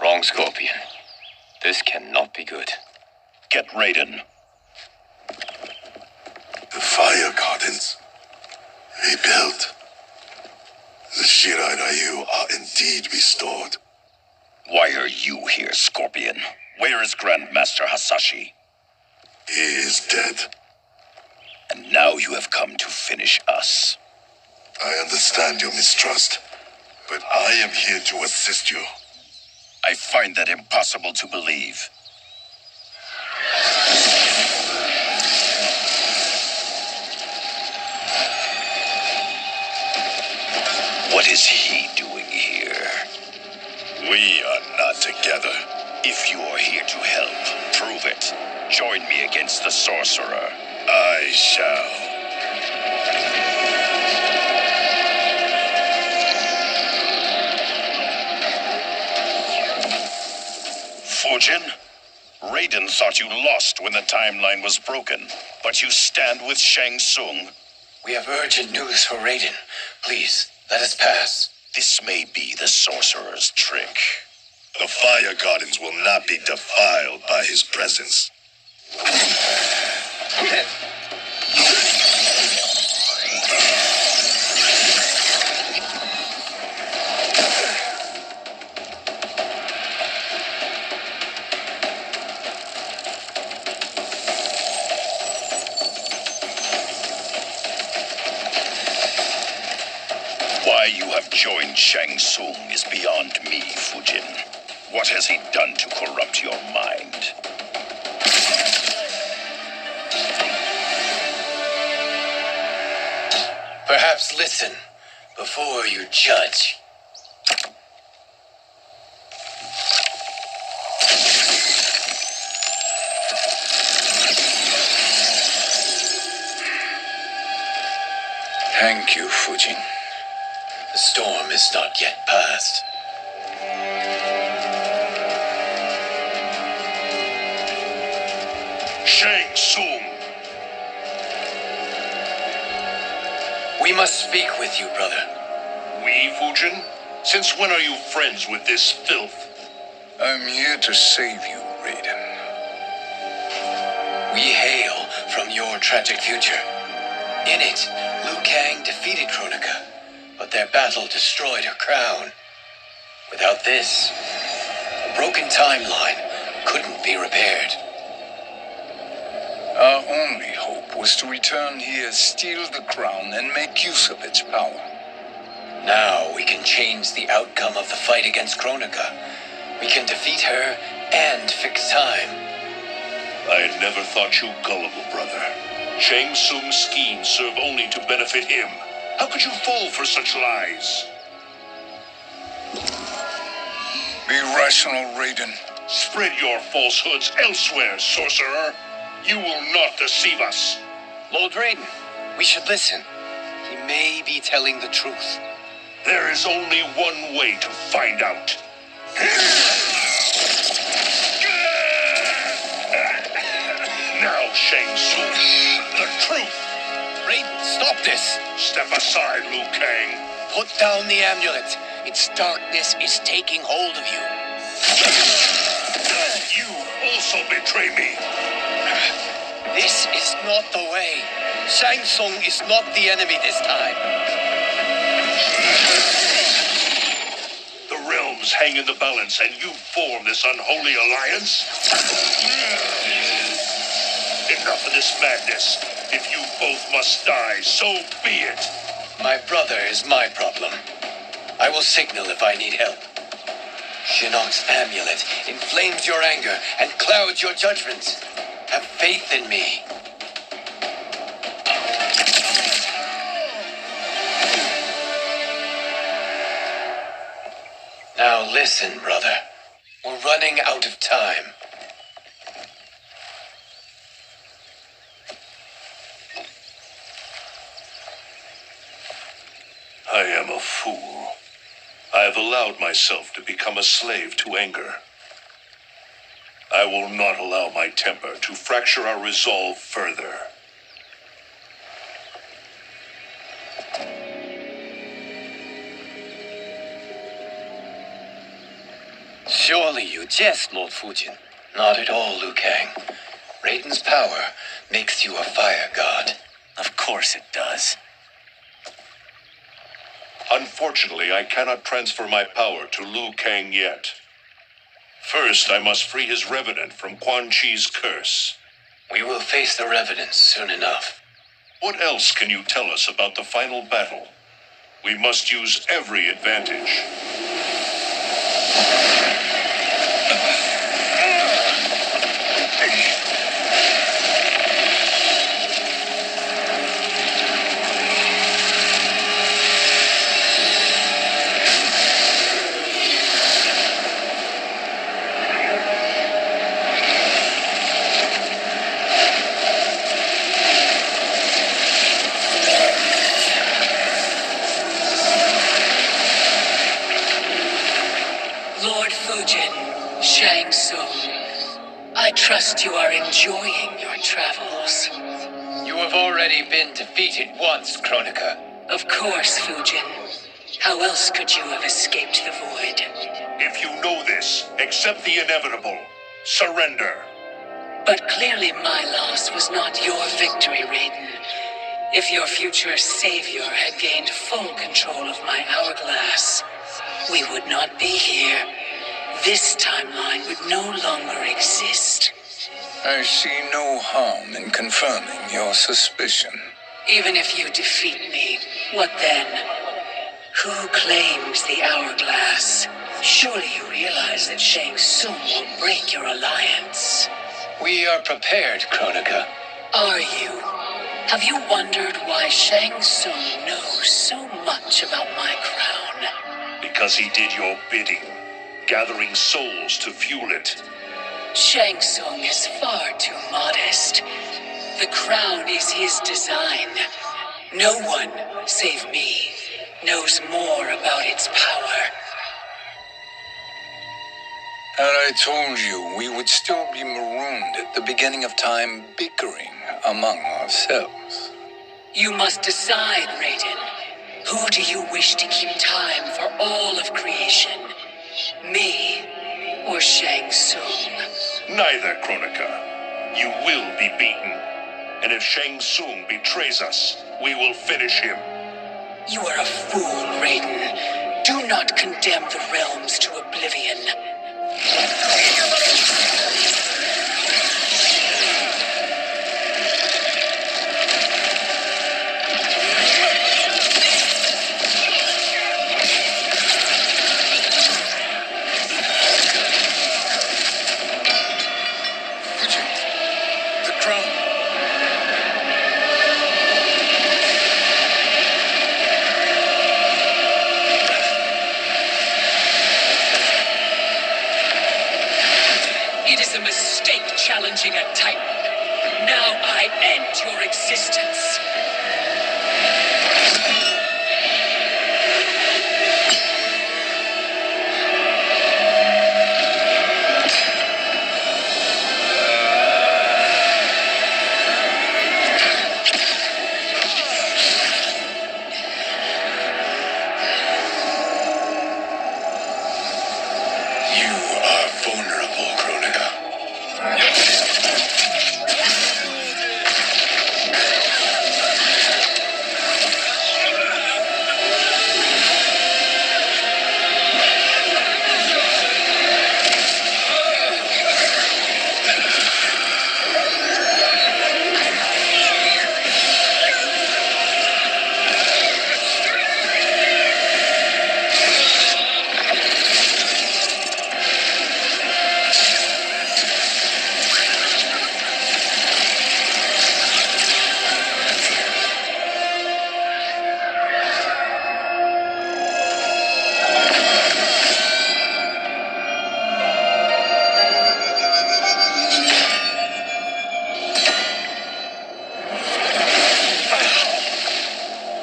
Wrong, Scorpion. This cannot be good. Get Raiden. The fire gardens rebuilt. The Shirai Ryu are indeed restored. Why are you here, Scorpion? Where is Grandmaster Hasashi? He is dead. And now you have come to finish us. I understand your mistrust, but I am here to assist you. I find that impossible to believe. What is he doing here? We are not together. If you are here to help, prove it. Join me against the sorcerer. I shall. Fujin, Raiden thought you lost when the timeline was broken, but you stand with Shang Tsung. We have urgent news for Raiden. Please, let us pass. This may be the sorcerer's trick. The fire gardens will not be defiled by his presence. Why you have joined Shang Tsung is beyond me, Fujin. What has he done to corrupt your mind? Perhaps listen before you judge. Thank you, Fujin. The storm is not yet past. Shang Tsung! We must speak with you, brother. We, Fujin? Since when are you friends with this filth? I'm here to save you, Raiden. We hail from your tragic future. In it, Liu Kang defeated Kronika, but their battle destroyed her crown. Without this, a broken timeline couldn't be repaired. Our only hope was to return here, steal the crown, and make use of its power. Now we can change the outcome of the fight against Kronika. We can defeat her and fix time. I had never thought you gullible, brother. Shang Tsung's schemes serve only to benefit him. How could you fall for such lies? Be rational, Raiden. Spread your falsehoods elsewhere, sorcerer. You will not deceive us. Lord Raiden, we should listen. He may be telling the truth. There is only one way to find out. Now, Shang Tsung, the truth. Raiden, stop this. Step aside, Liu Kang. Put down the amulet. Its darkness is taking hold of you. You also betray me. This is not the way. Shang Tsung is not the enemy this time. The realms hang in the balance, and you form this unholy alliance? Enough of this madness. If you both must die, so be it. My brother is my problem. I will signal if I need help. Shinnok's amulet inflames your anger and clouds your judgment. Have faith in me. Now listen, brother. We're running out of time. I am a fool. I have allowed myself to become a slave to anger. I will not allow my temper to fracture our resolve further. Surely you jest, Lord Fujin. Not at all, Liu Kang. Raiden's power makes you a fire god. Of course it does. Unfortunately, I cannot transfer my power to Liu Kang yet. First, I must free his revenant from Quan Chi's curse. We will face the revenants soon enough. What else can you tell us about the final battle? We must use every advantage. Lord Fujin, Shang Tsung, I trust you are enjoying your travels. You have already been defeated once, Kronika. Of course, Fujin. How else could you have escaped the void? If you know this, accept the inevitable. Surrender. But clearly my loss was not your victory, Raiden. If your future savior had gained full control of my hourglass, we would not be here. This timeline would no longer exist. I see no harm in confirming your suspicion. Even if you defeat me, what then? Who claims the hourglass? Surely you realize that Shang Tsung will break your alliance. We are prepared, Kronika. Are you? Have you wondered why Shang Tsung knows so much about my crown? Because he did your bidding, gathering souls to fuel it. Shang Tsung is far too modest. The crown is his design. No one, save me, knows more about its power. Had I told you, we would still be marooned at the beginning of time, bickering among ourselves. You must decide, Raiden. Who do you wish to keep time for all of creation? Me or Shang Tsung? Neither, Kronika. You will be beaten. And if Shang Tsung betrays us, we will finish him. You are a fool, Raiden. Do not condemn the realms to oblivion. It is a mistake challenging a Titan. Now I end your existence. You are vulnerable, Kronika.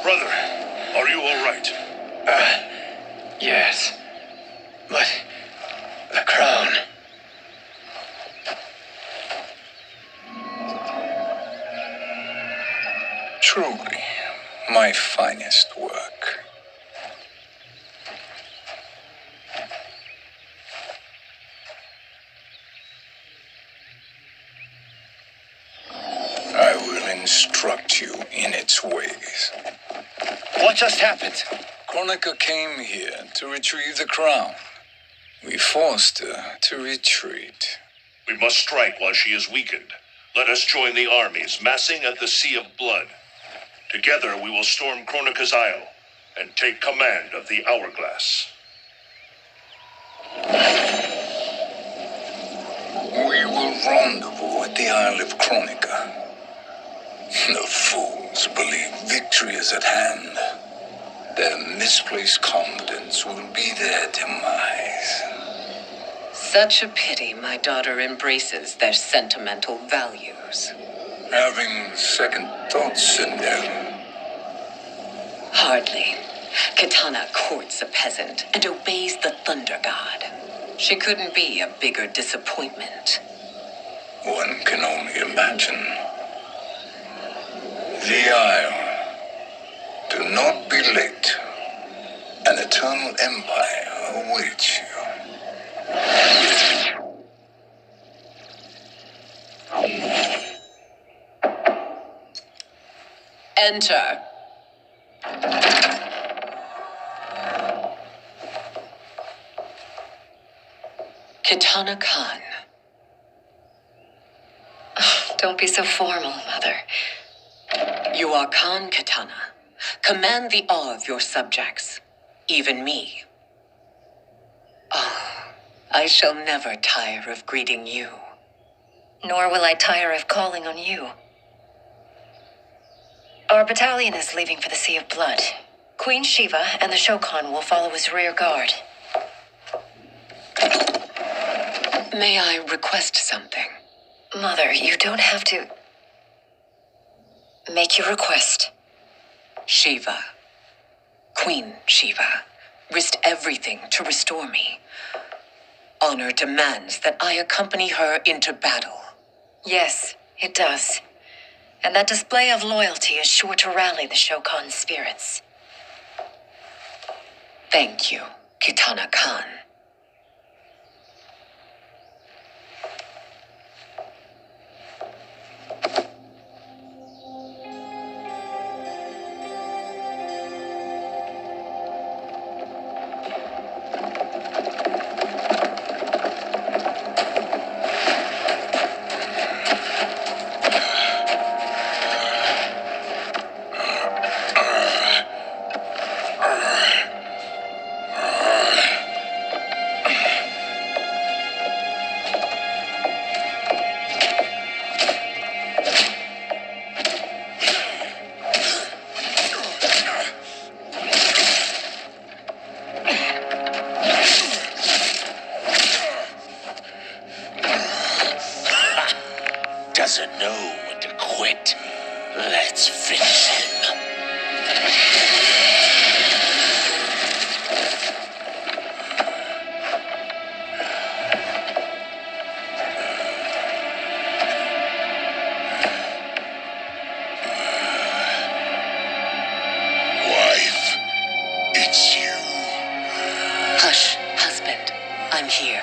Brother, are you all right? Yes. But the crown. Truly, my finest work. I will instruct you in its ways. What just happened? Kronika came here to retrieve the crown. We forced her to retreat. We must strike while she is weakened. Let us join the armies, massing at the Sea of Blood. Together we will storm Kronika's Isle and take command of the Hourglass. We will rendezvous at the Isle of Kronika. The fools believe victory is at hand. Their misplaced confidence will be their demise. Such a pity my daughter embraces their sentimental values. Having second thoughts, Sindel. Hardly. Kitana courts a peasant and obeys the Thunder God. She couldn't be a bigger disappointment. One can only imagine. The Isle. Do not be late. An eternal empire awaits you. Enter. Kitana Khan. Don't be so formal, Mother. You are Khan Kitana. Command the awe of your subjects, even me. Oh, I shall never tire of greeting you. Nor will I tire of calling on you. Our battalion is leaving for the Sea of Blood. Queen Shiva and the Shokan will follow as rear guard. May I request something? Mother, you don't have to... Make your request. Shiva, Queen Shiva, risked everything to restore me. Honor demands that I accompany her into battle. Yes, it does. And that display of loyalty is sure to rally the Shokan spirits. Thank you, Kitana Khan. Doesn't know when to quit. Let's finish him. Wife, it's you. Hush, husband. I'm here.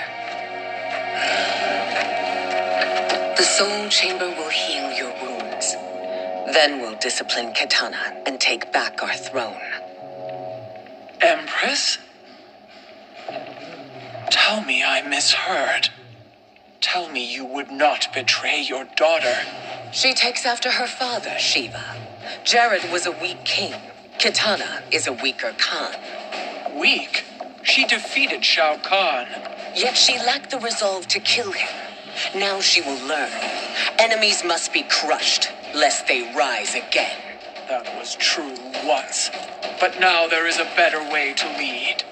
The soul chamber will heal your wounds. Then we'll discipline Kitana and take back our throne. Empress? Tell me I misheard. Tell me you would not betray your daughter. She takes after her father, Shiva. Jared was a weak king. Kitana is a weaker Khan. Weak? She defeated Shao Kahn. Yet she lacked the resolve to kill him. Now she will learn. Enemies must be crushed, lest they rise again. That was true once. But now there is a better way to lead.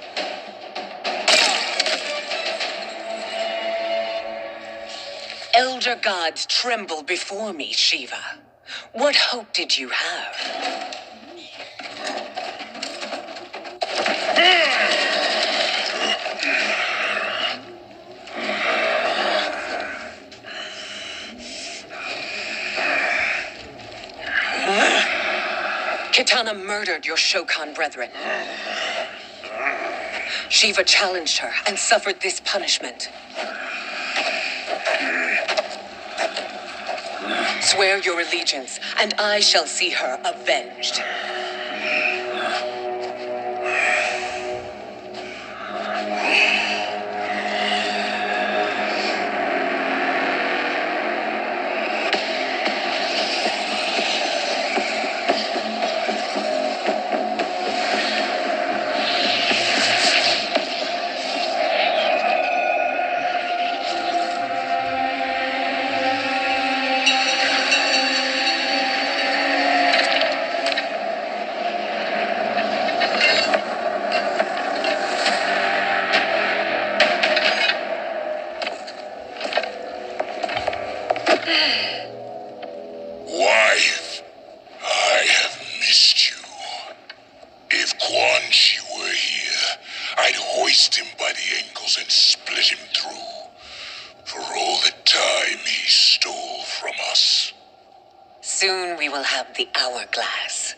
Elder gods tremble before me, Shiva. What hope did you have? Kitana murdered your Shokan brethren. Shiva challenged her and suffered this punishment. Swear your allegiance, and I shall see her avenged. Wife, I have missed you. If Quan Chi were here, I'd hoist him by the ankles and split him through. For all the time he stole from us. Soon we will have the hourglass.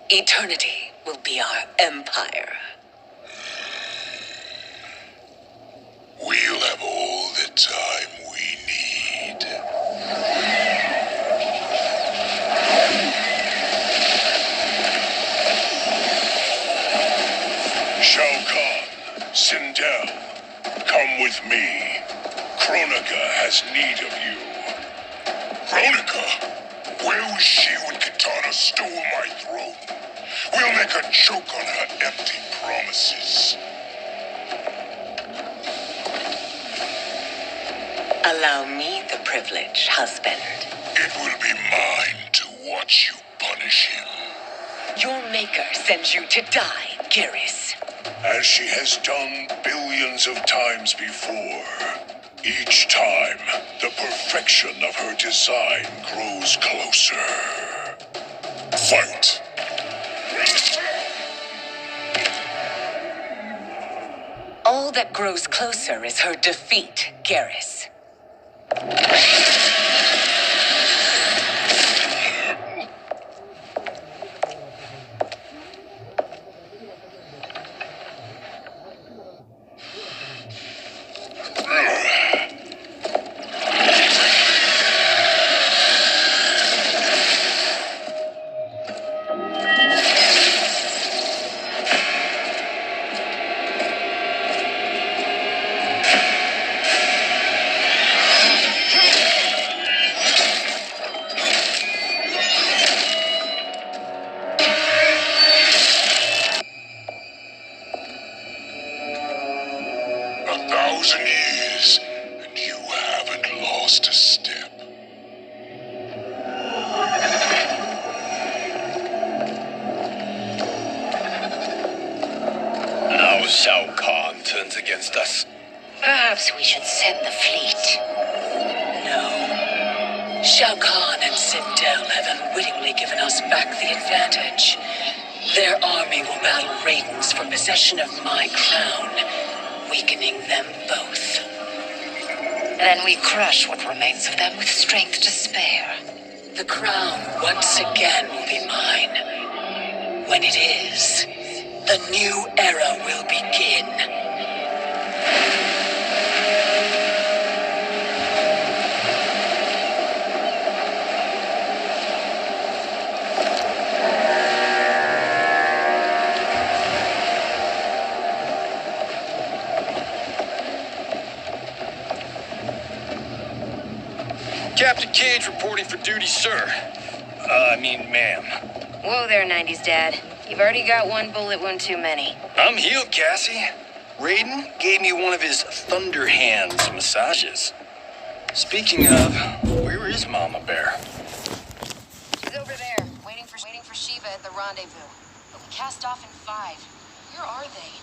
Eternity will be our empire. We'll have all the time we need. Shao Kahn, Sindel, come with me. Kronika has need of you. Kronika? Where was she when Kitana stole my throne? We'll make her choke on her empty promises. Allow me the privilege, husband. It will be mine to watch you punish him. Kronika sends you to die, Garrus. As she has done billions of times before. Each time, the perfection of her design grows closer. Fight! All that grows closer is her defeat, Garrus. Shao Kahn turns against us. Perhaps we should send the fleet. No. Shao Kahn and Sindel have unwittingly given us back the advantage. Their army will battle Raidens for possession of my crown, weakening them both. Then we crush what remains of them with strength to spare. The crown once again will be mine. When it is, a new era will begin. Captain Cage reporting for duty, sir. Ma'am. Whoa there, 90s Dad. You've already got one bullet wound too many. I'm healed, Cassie. Raiden gave me one of his Thunder Hands massages. Speaking of, where is Mama Bear? She's over there, waiting for Shiva at the rendezvous. But we cast off in 5. Where are they?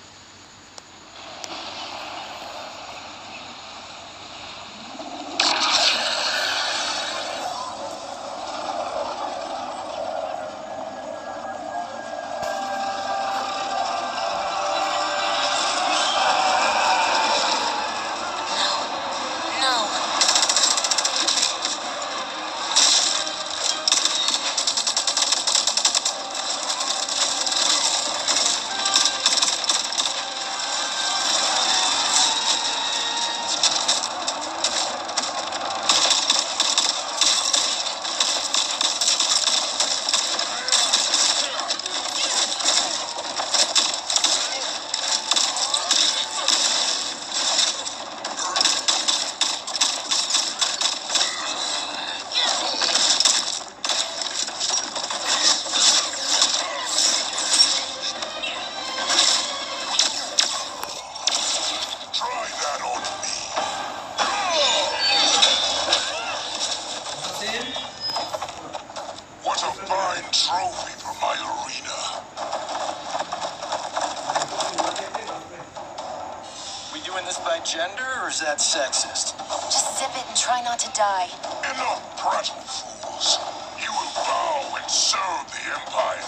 Gender, or is that sexist? Just sip it and try not to die. Enough prattle, fools. You will bow and serve the Empire.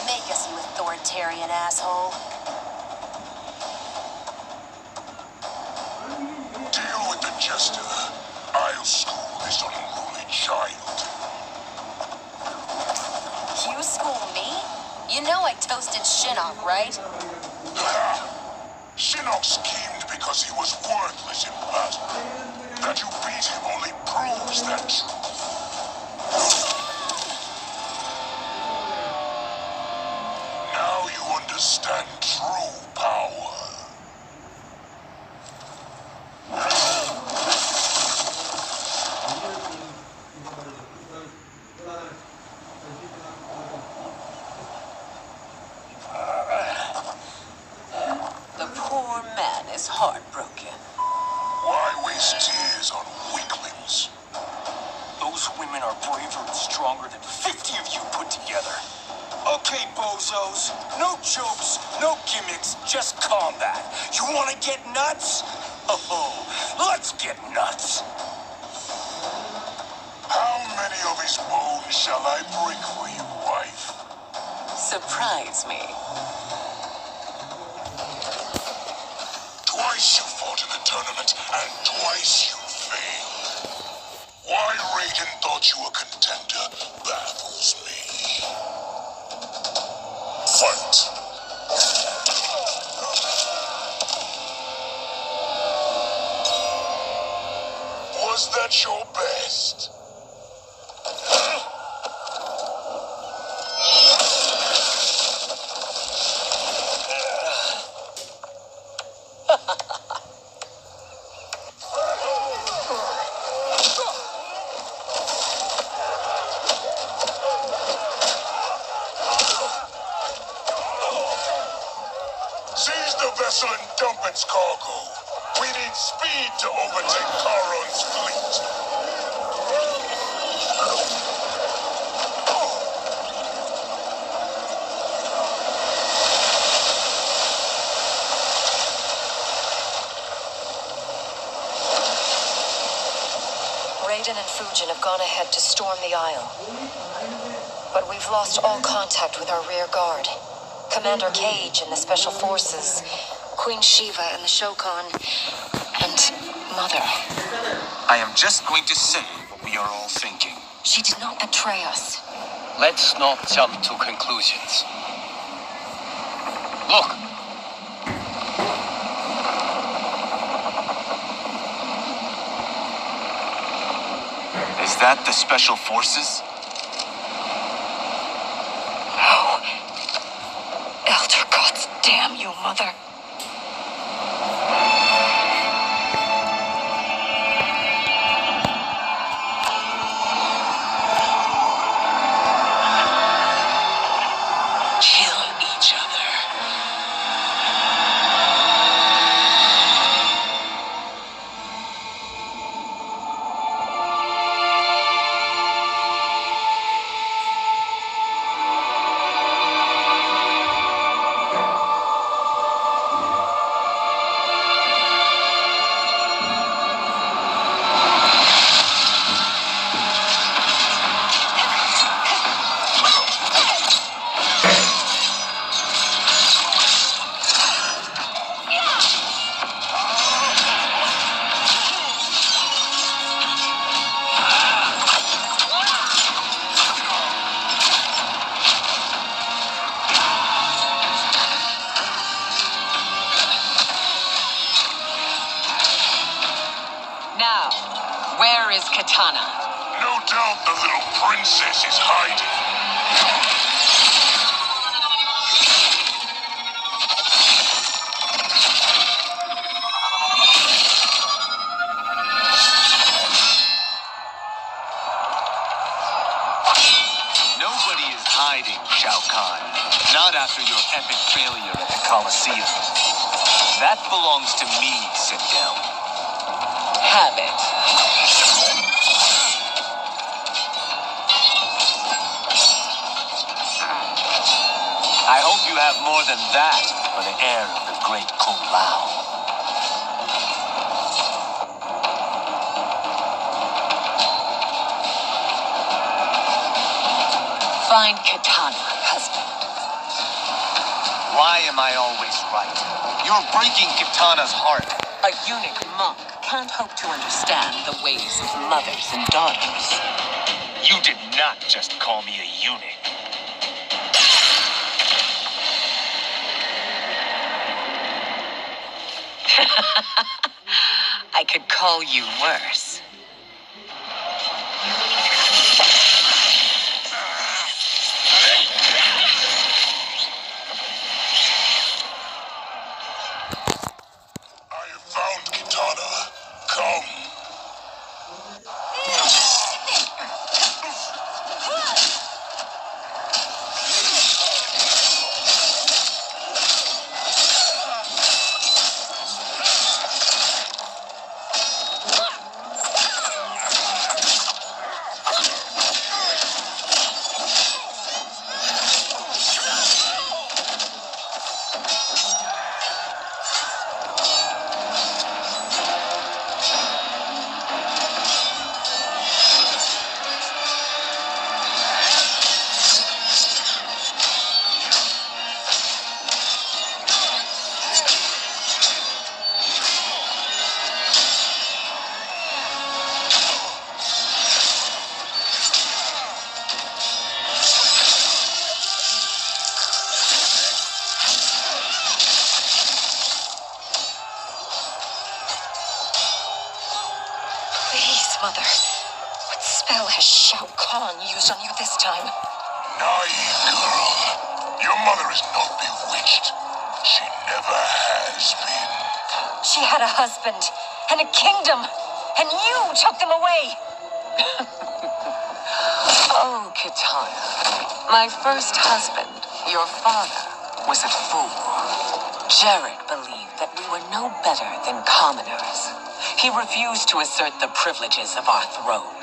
Make us, you authoritarian asshole. Deal with the jester. I'll school this unruly child. You school me? You know I toasted Shinnok, right? Shinnok schemed because he was worthless in battle. That you beat him only proves that truth. Now you understand true power. Heartbroken. Why waste tears on weaklings? Those women are braver and stronger than 50 of you put together. Okay, bozos. No jokes, no gimmicks, just combat. You want to get nuts? Oh, let's get nuts. How many of his bones shall I break for you, wife? Surprise me. Twice you fought in the tournament, and twice you failed. Why Raiden thought you a contender baffles me. Fight! Was that your best? Seize the vessel and dump its cargo. We need speed to overtake Charon's fleet. Raiden and Fujin have gone ahead to storm the Isle. But we've lost all contact with our rear guard. Commander Cage and the Special Forces, Queen Shiva and the Shokan, and Mother. I am just going to say what we are all thinking. She did not betray us. Let's not jump to conclusions. Look! Is that the Special Forces? Oh. Elder gods damn you, Mother. Kill each other. Now, where is Katana? No doubt the little princess is hiding. Nobody is hiding, Shao Kahn. Not after your epic failure at the Colosseum. That belongs to me, Sindel. Have it. I hope you have more than that for the heir of the great Kung Lao. Find Katana, husband. Why am I always right? You're breaking Katana's heart. A eunuch monk can't hope to understand the ways of mothers and daughters. You did not just call me a eunuch. I could call you worse. I have found Katana. Come. unleash on you this time. Naive girl. Your mother is not bewitched. She never has been. She had a husband and a kingdom, and you took them away. Oh, Kitana. My first husband, your father, was a fool. Jared believed that we were no better than commoners. He refused to assert the privileges of our throne.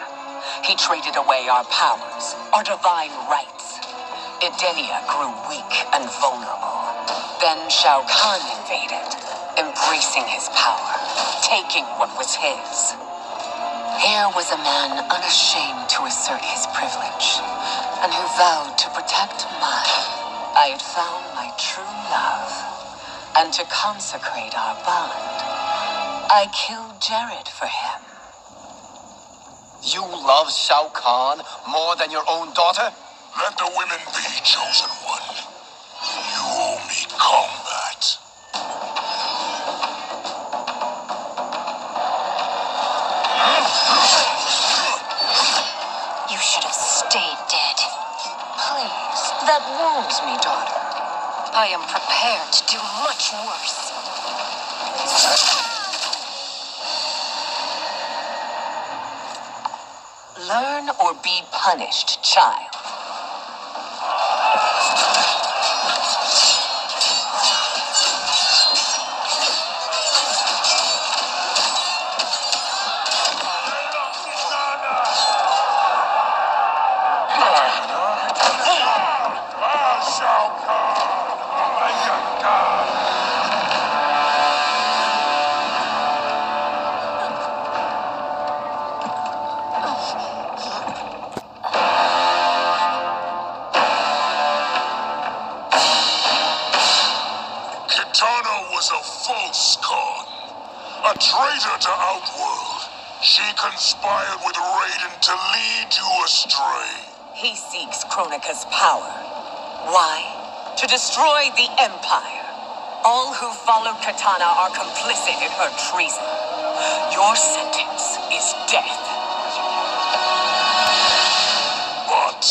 He traded away our powers, our divine rights. Edenia grew weak and vulnerable. Then Shao Kahn invaded, embracing his power, taking what was his. Here was a man unashamed to assert his privilege, and who vowed to protect mine. I had found my true love, and to consecrate our bond, I killed Jared for him. You love Shao Kahn more than your own daughter? Let the women be, chosen one. You owe me combat. You should have stayed dead. Please, that wounds me, daughter. I am prepared to do much worse. Learn or be punished, child. Kitana was a false Khan, a traitor to Outworld. She conspired with Raiden to lead you astray. He seeks Kronika's power. Why? To destroy the Empire. All who follow Kitana are complicit in her treason. Your sentence is death. But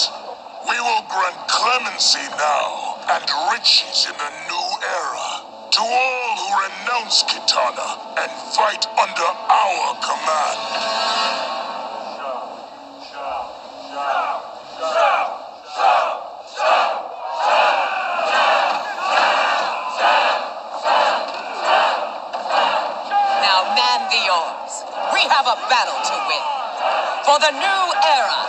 we will grant clemency now and riches in the new era to all who renounce Kitana and fight under our command. Now man the arms. We have a battle to win. For the new era.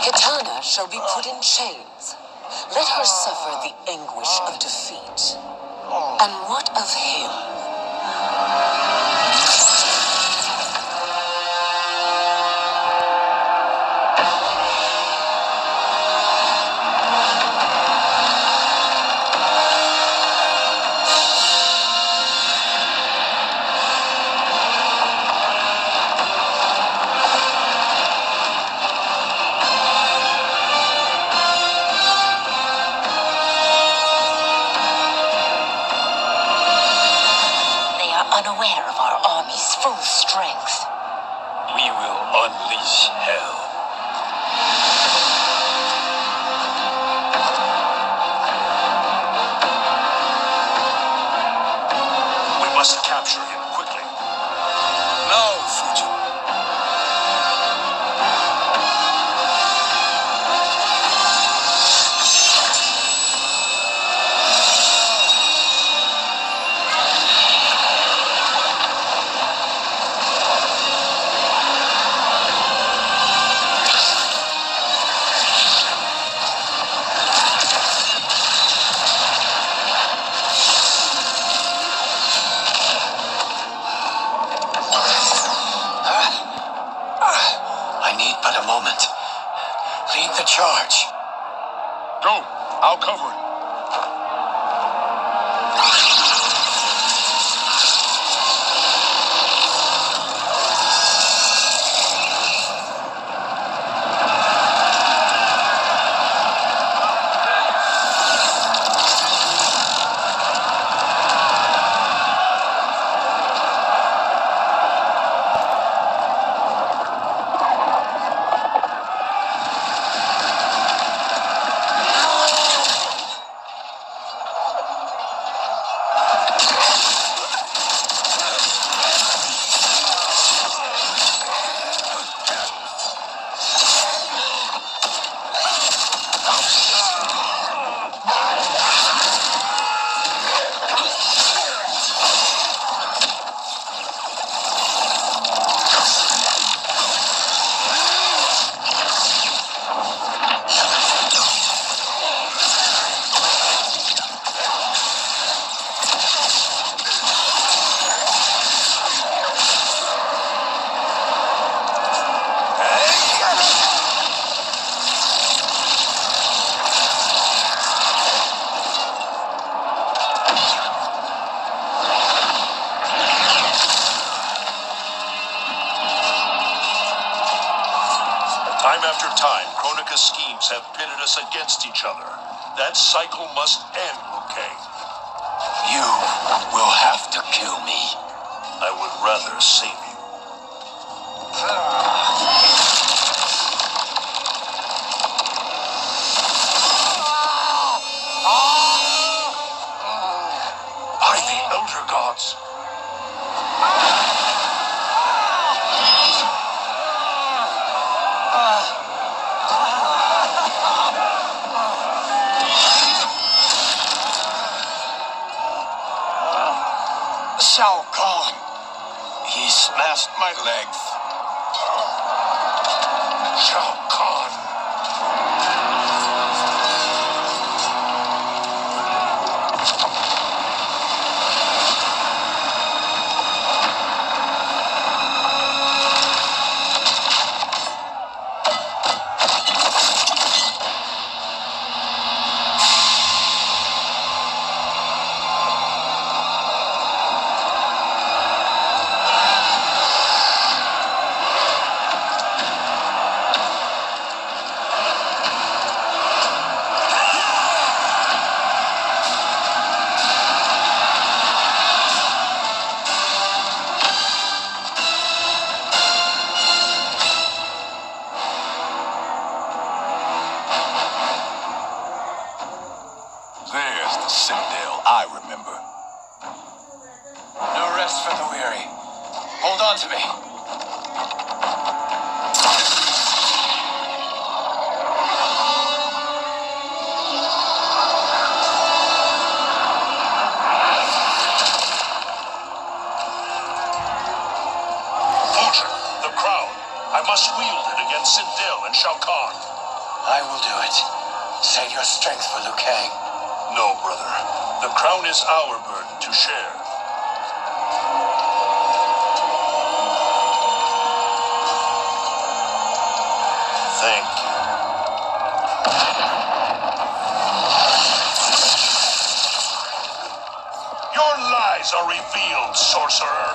Kitana shall be put in chains. Let her suffer the anguish of defeat. And what of him? They are unaware of our army's full strength. We will unleash hell. We must capture him quickly. No, Fuji. I need but a moment. Lead the charge. Go. I'll cover it. Time after time, Kronika's schemes have pitted us against each other. That cycle must end, Liu Kang. You will have to kill me. I would rather save you. By the Elder Gods. Shao Kahn. He smashed my legs. Shao Kahn. There's the Citadel I remember. No rest for the weary. Hold on to me. Fortune, the crown. I must wield it against Sindel and Shao Kahn. I will do it. Save your strength for Liu Kang. No, brother. The crown is our burden to share. Thank you. Your lies are revealed, sorcerer.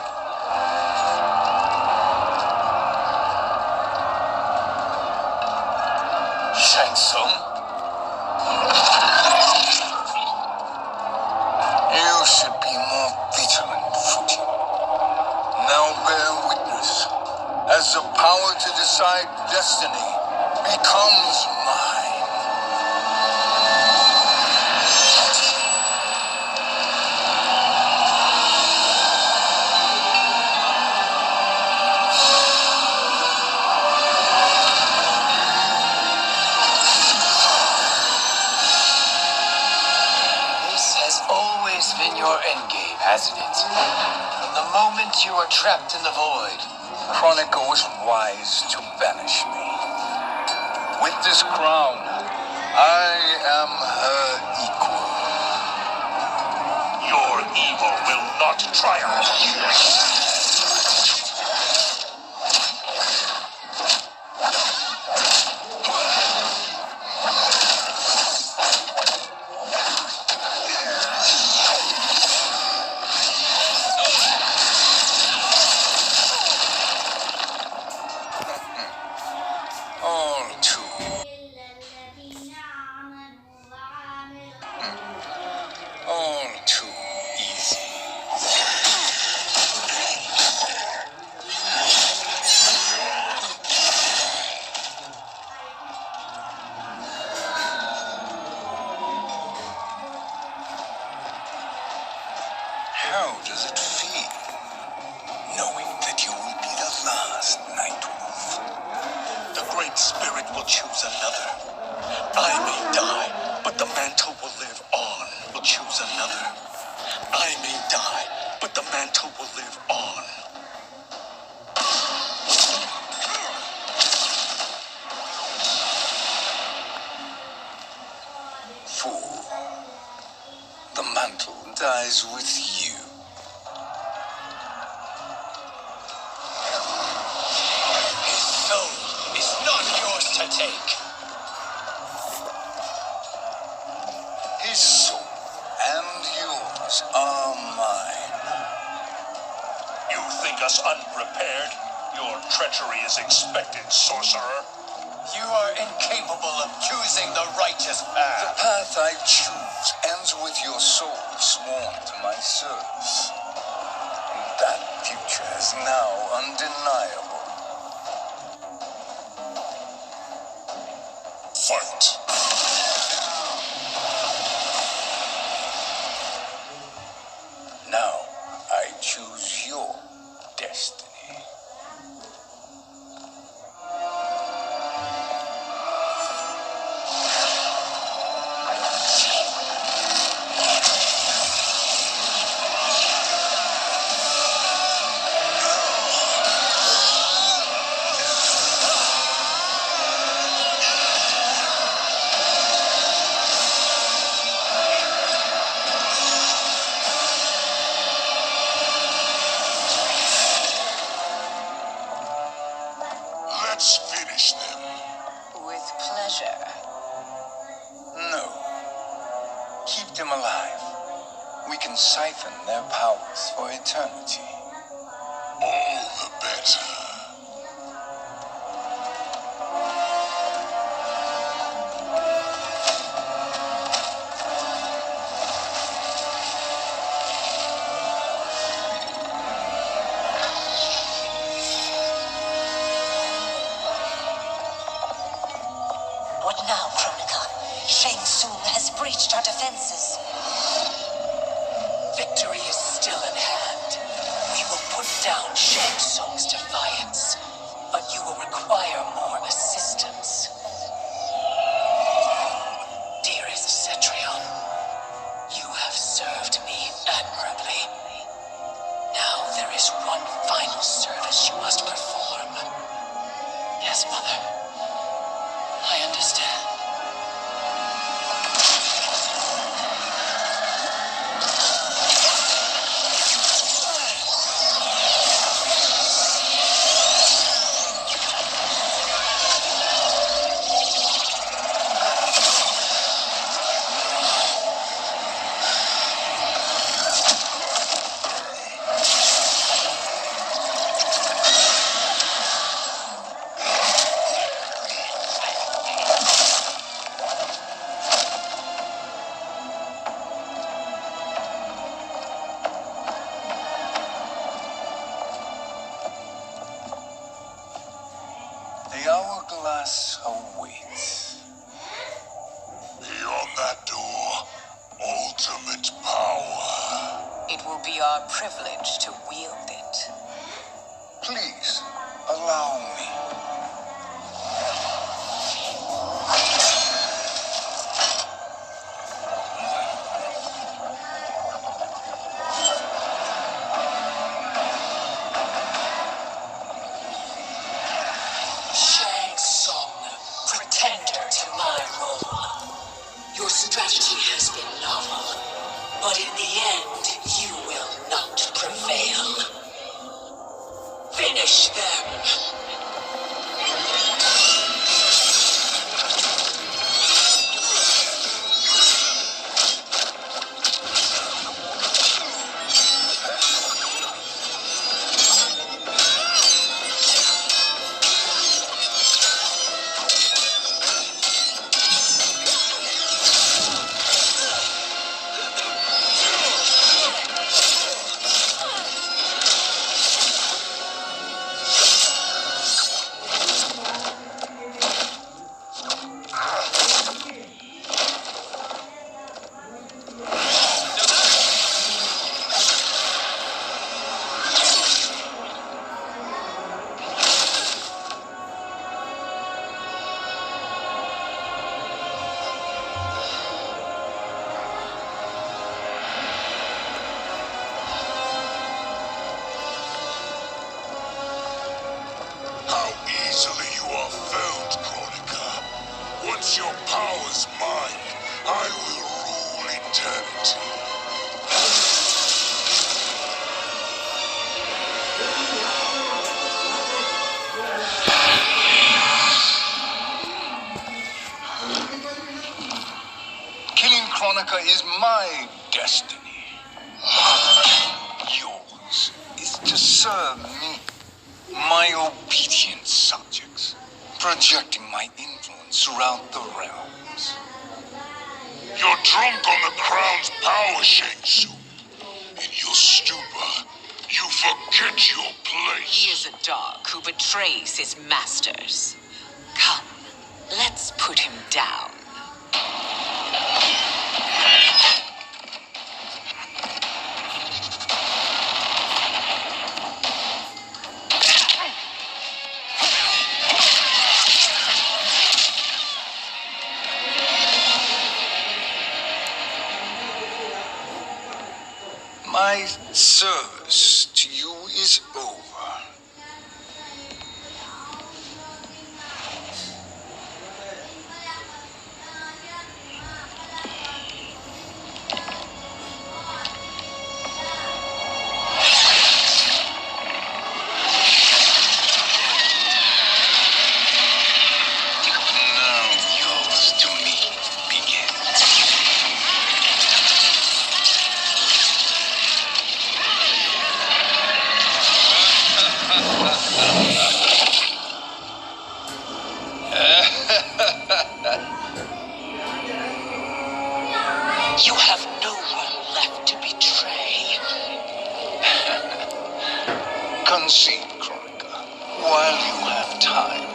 Shang Tsung? You should be more vigilant, Fuji. Now bear witness. As the power to decide destiny becomes mine. This has always been your endgame, hasn't it? From the moment you were trapped in the void, Kronika was wise to banish me. With this crown, I am her equal. Your evil will not triumph. All too. All too easy. How does it feel, knowing that you will be the last Nightwolf? The Great Spirit will choose another. I may die, but the mantle will live on. Will choose another. I may die, but the mantle will live on. Fool. The mantle dies with you. His soul is not yours to take. His soul and yours are mine. You think us unprepared? Your treachery is expected, sorcerer. You are incapable of choosing the righteous The path. path I choose ends with your soul sworn to my service. That future is now undeniable. Fight. Now I choose your destiny. Let's finish them. With pleasure. No. Keep them alive. We can siphon their powers for eternity. All the better. What now, Kronika? Shang Tsung has breached our defenses. Victory is still in hand. We will put down Shang Tsung's defiance, but you will require more assistance. Dearest Cetrion, you have served me admirably. Now there is one final service you must perform. Yes, Mother. I understand. The hourglass awaits. Beyond that door, ultimate power. It will be our privilege to wield it. Please, allow me. Shang Tsung, pretender to my role. Your strategy has been novel, but in the end, you will not prevail. Finish them! How easily you are felled, Kronika. Once your power's mine, I will rule eternity. Killing Kronika is my destiny. Yours is to serve me, my obedient subjects, projecting my influence throughout the realms. You're drunk on the crown's power, Shang Tsung. In your stupor, you forget your place. He is a dog who betrays his masters. Come, let's put him down. My service to you is over. Now yours to me begins. You have no one left to betray. Concede, Kronika, while you have time.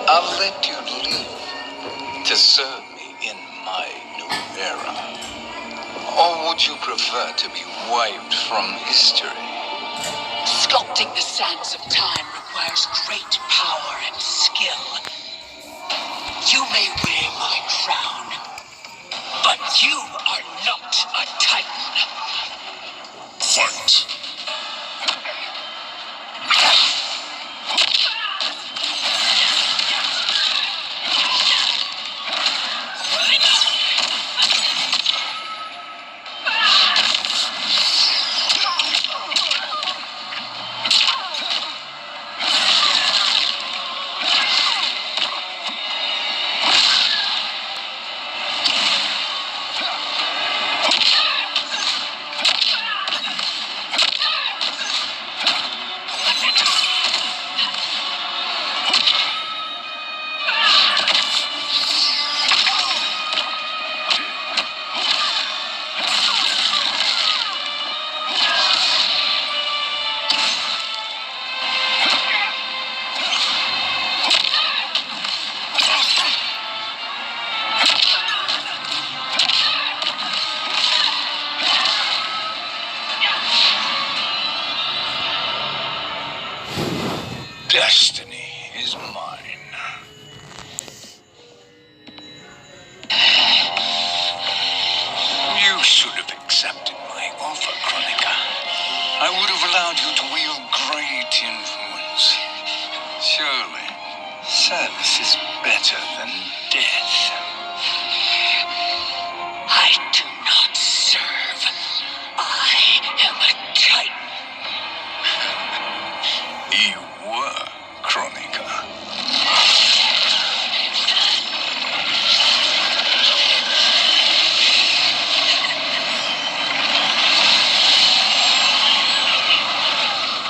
I'll let you leave to serve me in my new era. Or would you prefer to be wiped from history? Sculpting the sands of time requires great power and skill. You may wear my crown, but you are not a Titan. Fight. Destiny is mine. You should have accepted my offer, Kronika. I would have allowed you to wield great influence. Surely, service is better than death. I do not serve. I am a Titan. You were, Kronika.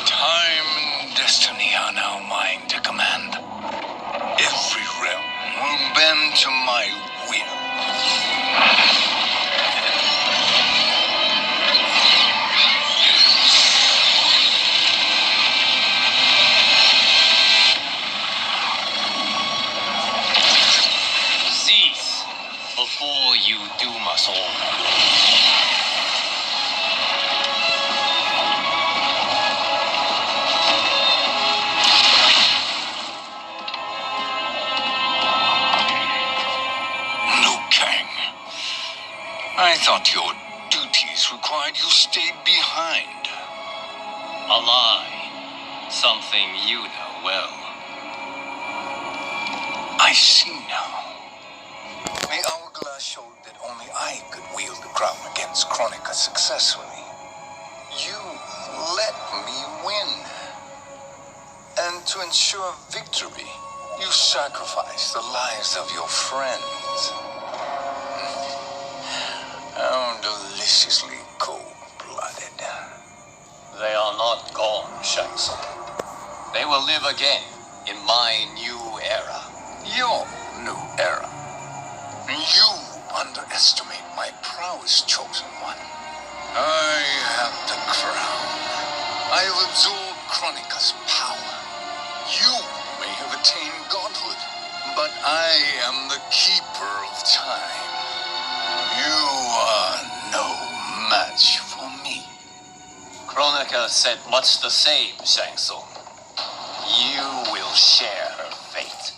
Time and destiny are now mine to command. Every realm will bend to my will. Cease before you doom us all. Liu Kang. I thought your duties required you stayed behind. A lie. Something you know well. I see now. The hourglass showed that only I could wield the crown against Kronika successfully. You let me win. And to ensure victory, you sacrificed the lives of your friends. How deliciously cold-blooded. They are not gone, Shang Tsung. They will live again in my new era. Your new era. You underestimate my prowess, Chosen One. I have the crown. I have absorbed Chronica's power. You may have attained godhood, but I am the keeper of time. You are no match for me. Chronica said much the same, Shang Tsung. You will share her fate.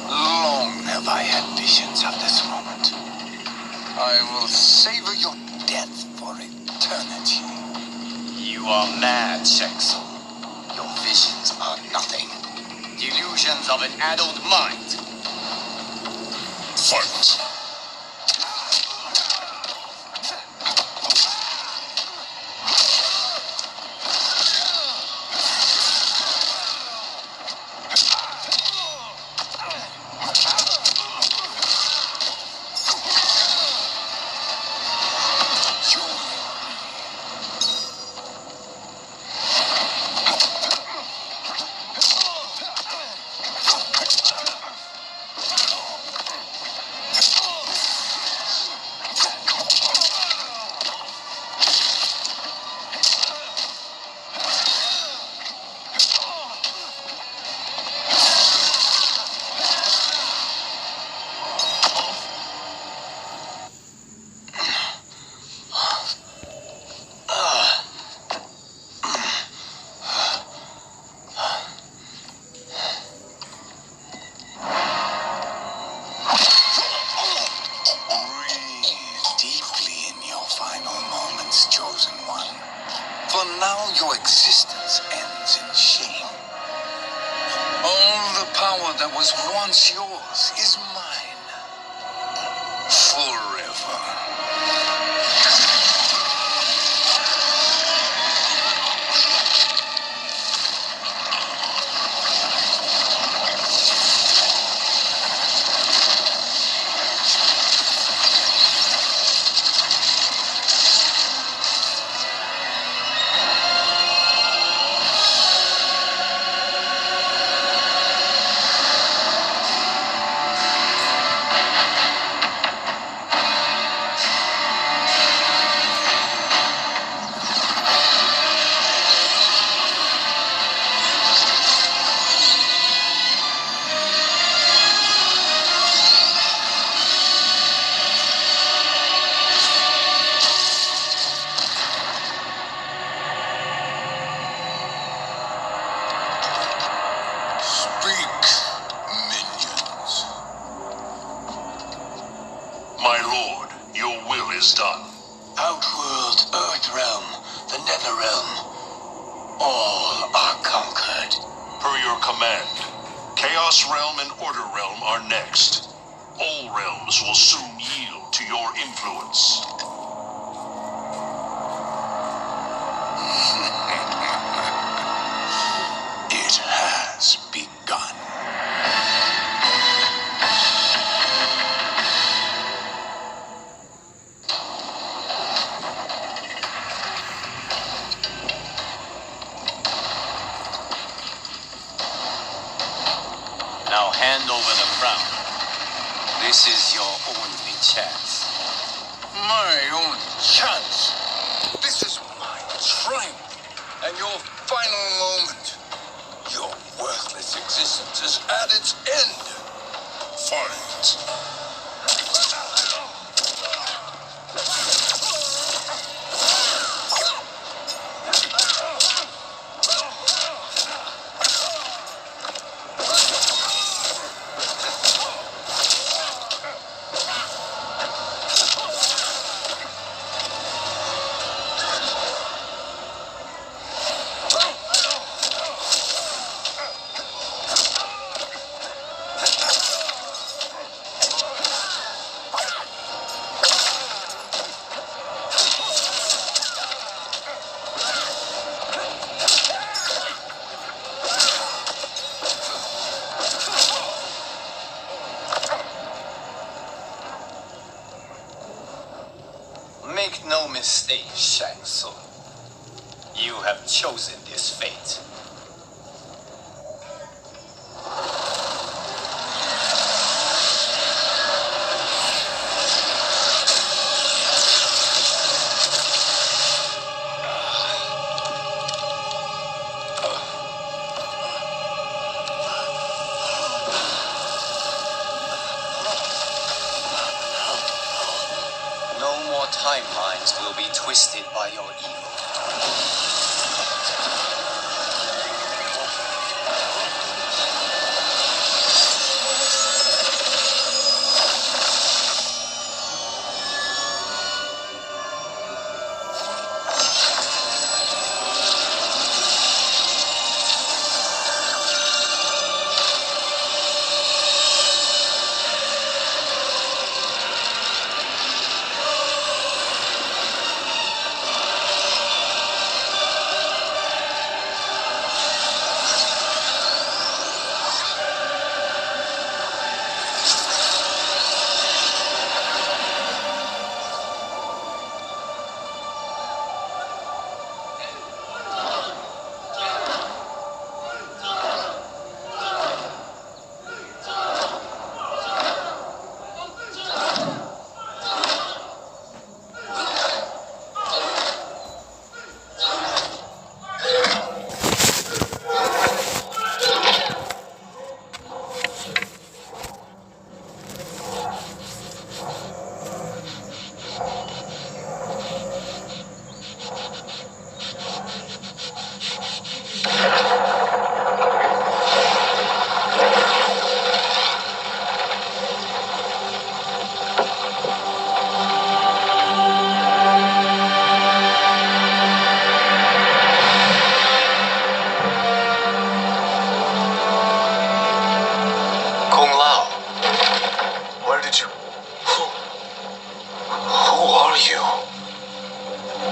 Long have I had visions of this moment. I will savor your death for eternity. You are mad, Shang Tsung. Your visions are nothing. Delusions of an addled mind. Fight! For now your existence ends in shame. All the power that was once yours is mine. Forever. My lord, your will is done. Outworld, Earthrealm, the Netherrealm, all are conquered. Per your command, Chaos Realm and Order Realm are next. All realms will soon yield to your influence. It has begun. Now hand over the crown. This is your only chance. My only chance. This is my triumph. And your final moment. Your worthless existence is at its end. Fight. mistake, Shang Tsung. You have chosen this fate. No more timelines will be twisted by your evil.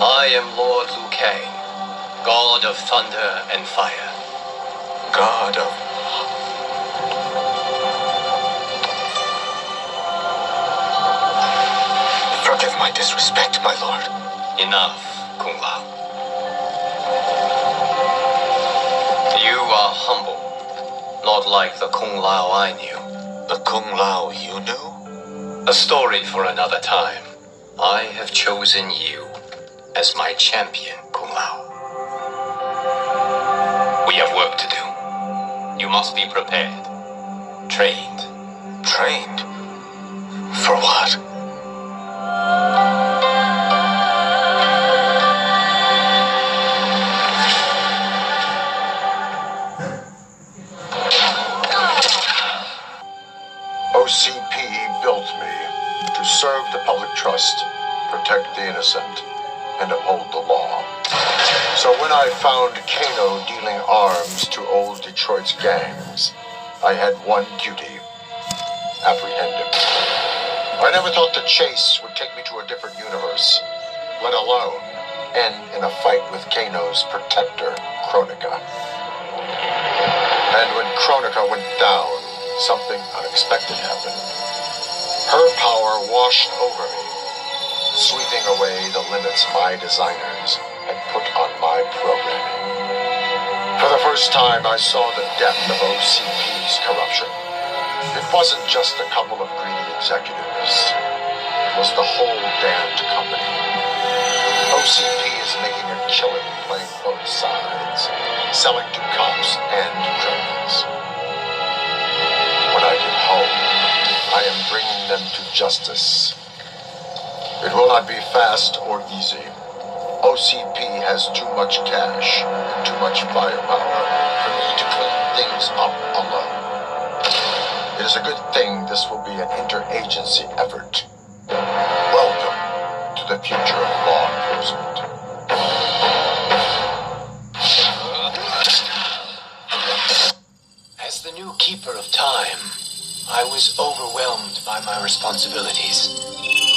I am Lord Liu Kang, God of Thunder and Fire. God of... Forgive my disrespect, my lord. Enough, Kung Lao. You are humble, not like the Kung Lao I knew. The Kung Lao you knew? A story for another time. I have chosen you as my champion, Kung Lao. We have work to do. You must be prepared. Trained. Trained? For what? OCP built me to serve the public trust, protect the innocent, and uphold the law. So when I found Kano dealing arms to old Detroit's gangs, I had one duty: apprehend him. I never thought the chase would take me to a different universe, let alone end in a fight with Kano's protector, Kronika. And when Kronika went down, something unexpected happened. Her power washed over me, sweeping away the limits my designers had put on my programming. For the first time, I saw the depth of OCP's corruption. It wasn't just a couple of greedy executives. It was the whole damned company. OCP is making a killing playing both sides, selling to cops and criminals. When I get home, I am bringing them to justice. It will not be fast or easy. OCP has too much cash and too much firepower for me to clean things up alone. It is a good thing this will be an interagency effort. Welcome to the future of law enforcement. As the new Keeper of Time, I was overwhelmed by my responsibilities.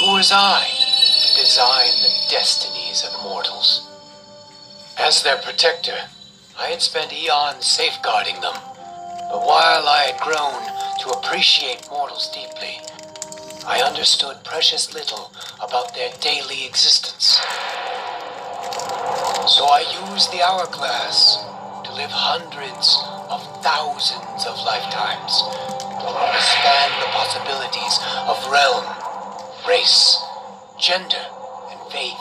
Who was I to design the destinies of mortals? As their protector, I had spent eons safeguarding them. But while I had grown to appreciate mortals deeply, I understood precious little about their daily existence. So I used the hourglass to live hundreds of thousands of lifetimes, to expand the possibilities of realm, race, gender, and faith.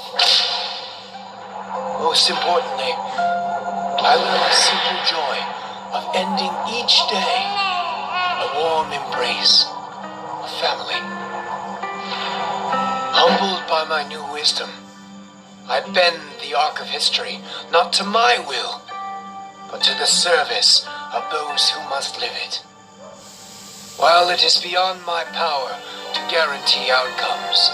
Most importantly, I learned the simple joy of ending each day in a warm embrace of family. Humbled by my new wisdom, I bend the arc of history, not to my will, but to the service of those who must live it. While it is beyond my power to guarantee outcomes,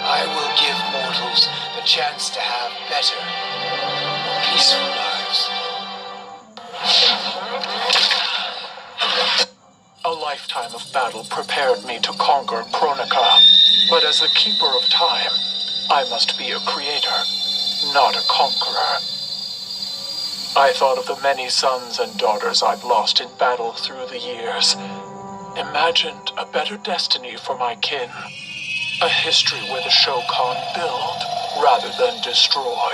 I will give mortals the chance to have better, more peaceful lives. A lifetime of battle prepared me to conquer Kronika, but as the Keeper of Time, I must be a creator, not a conqueror. I thought of the many sons and daughters I've lost in battle through the years, imagined a better destiny for my kin, a history where the Shokan build rather than destroy.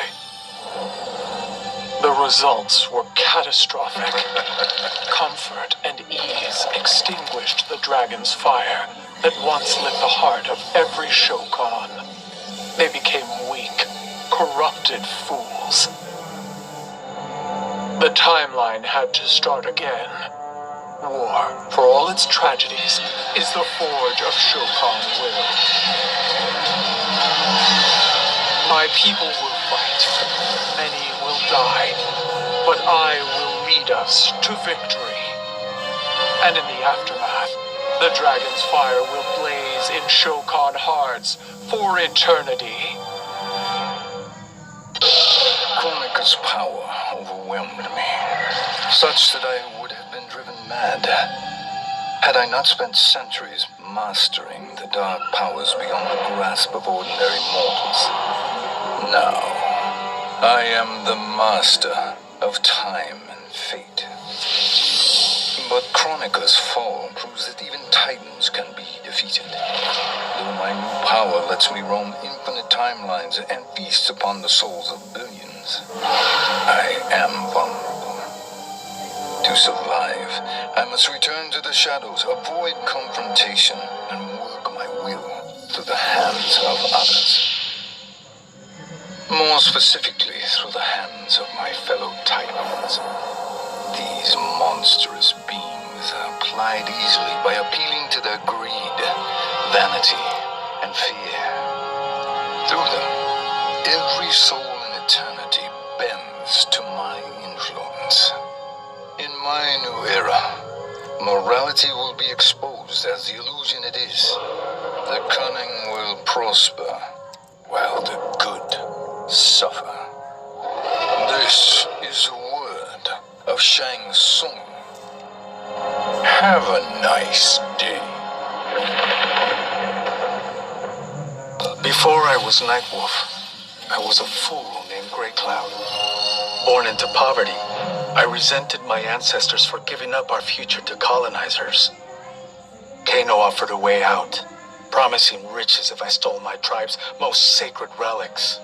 The results were catastrophic. Comfort and ease extinguished the dragon's fire that once lit the heart of every Shokan. They became weak, corrupted fools. The timeline had to start again. War, for all its tragedies, is the forge of Shokan will. My people will fight. Many will die. But I will lead us to victory. And in the aftermath, the dragon's fire will blaze in Shokan hearts for eternity. Kronika's power overwhelmed me, such that I would have been driven mad had I not spent centuries mastering the dark powers beyond the grasp of ordinary mortals. Now, I am the master of time and fate. But Kronika's fall proves that even titans can be defeated. Though my new power lets me roam infinite timelines and feast upon the souls of billions, I am vulnerable. To survive, I must return to the shadows, avoid confrontation, and work my will through the hands of others. More specifically, through the hands of my fellow titans. These monstrous beings are plied easily by appealing to their greed, vanity, and fear. Through them, every soul in eternity bends to my influence. In my new era, morality will be exposed as the illusion it is. The cunning will prosper, while the good suffer. This is the word of Shang Tsung. Have a nice day. Before I was Nightwolf, I was a fool named Grey Cloud. Born into poverty, I resented my ancestors for giving up our future to colonizers. Kano offered a way out, promising riches if I stole my tribe's most sacred relics.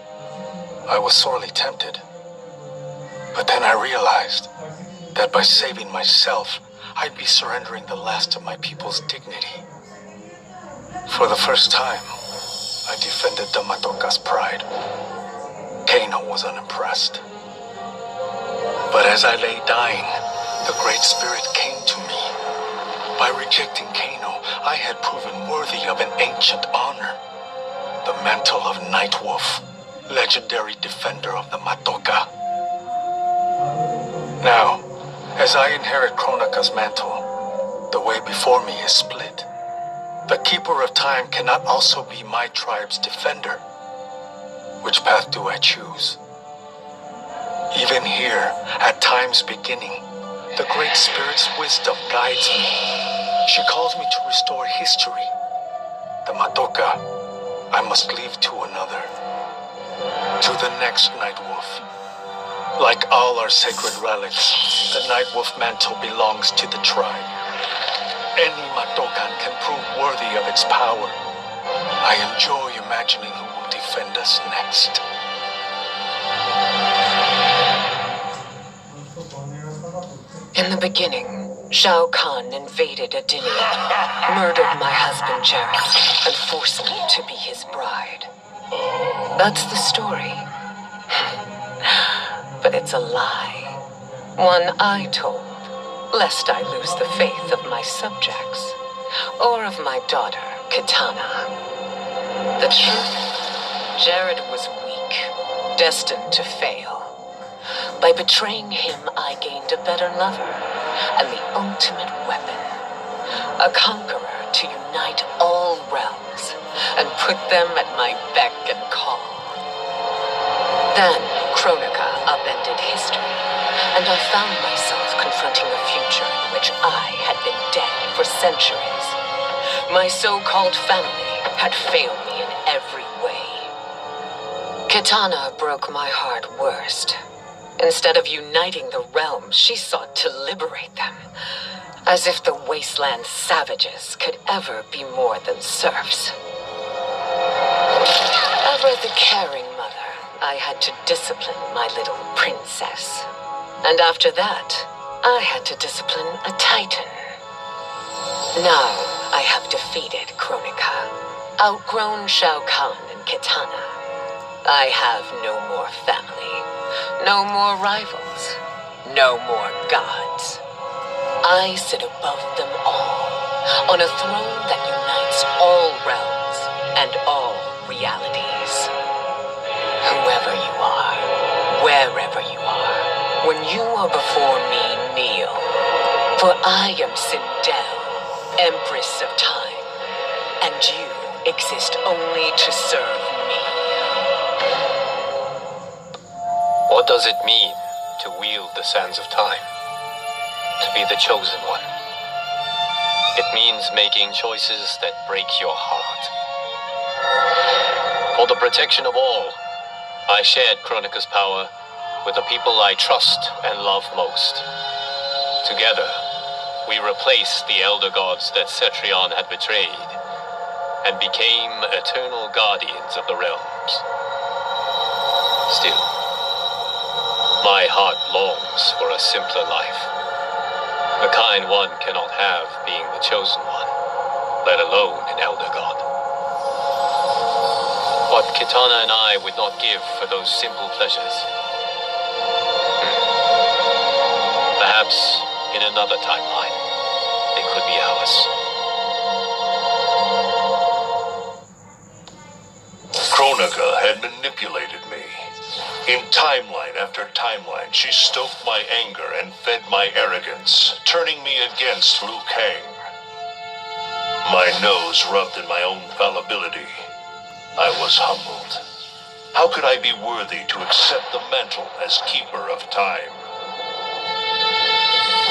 I was sorely tempted. But then I realized that by saving myself, I'd be surrendering the last of my people's dignity. For the first time, I defended the Matoka's pride. Kano was unimpressed. But as I lay dying, the Great Spirit came to me. By rejecting Kano, I had proven worthy of an ancient honor. The mantle of Nightwolf, legendary defender of the Matoka. Now, as I inherit Kronika's mantle, the way before me is split. The Keeper of Time cannot also be my tribe's defender. Which path do I choose? Even here, at time's beginning, the Great Spirit's wisdom guides me. She calls me to restore history. The Matoka, I must leave to another. To the next Nightwolf. Like all our sacred relics, the Nightwolf mantle belongs to the tribe. any Matokan can prove worthy of its power. I enjoy imagining who will defend us next. In the beginning, Shao Kahn invaded Adinia, murdered my husband Jared, and forced me to be his bride. That's the story. But it's a lie. One I told, lest I lose the faith of my subjects, or of my daughter, Kitana. The truth, Jared was weak, destined to fail. By betraying him, I gained a better lover, and the ultimate weapon. A conqueror to unite all realms, and put them at my beck and call. Then, Kronika upended history, and I found myself confronting a future in which I had been dead for centuries. My so-called family had failed me in every way. Kitana broke my heart worst. Instead of uniting the realms, she sought to liberate them. As if the wasteland savages could ever be more than serfs. Ever the caring mother, I had to discipline my little princess. And after that, I had to discipline a titan. Now, I have defeated Kronika, outgrown Shao Kahn and Kitana. I have no more family, no more rivals, no more gods. I sit above them all, on a throne that unites all realms and all realities. Whoever you are, wherever you are, when you are before me, kneel. For I am Sindel, Empress of Time, and you exist only to serve me. What does it mean to wield the sands of time? To be the chosen one? It means making choices that break your heart. For the protection of all, I shared Kronika's power with the people I trust and love most. Together, we replaced the elder gods that Cetrion had betrayed, and became eternal guardians of the realms. Still, my heart longs for a simpler life. The kind one cannot have being the chosen one, let alone an elder god. What Kitana and I would not give for those simple pleasures. Perhaps in another timeline, they could be ours. Kronika had manipulated me. In timeline after timeline, she stoked my anger and fed my arrogance, turning me against Liu Kang. My nose rubbed in my own fallibility. I was humbled. How could I be worthy to accept the mantle as keeper of time?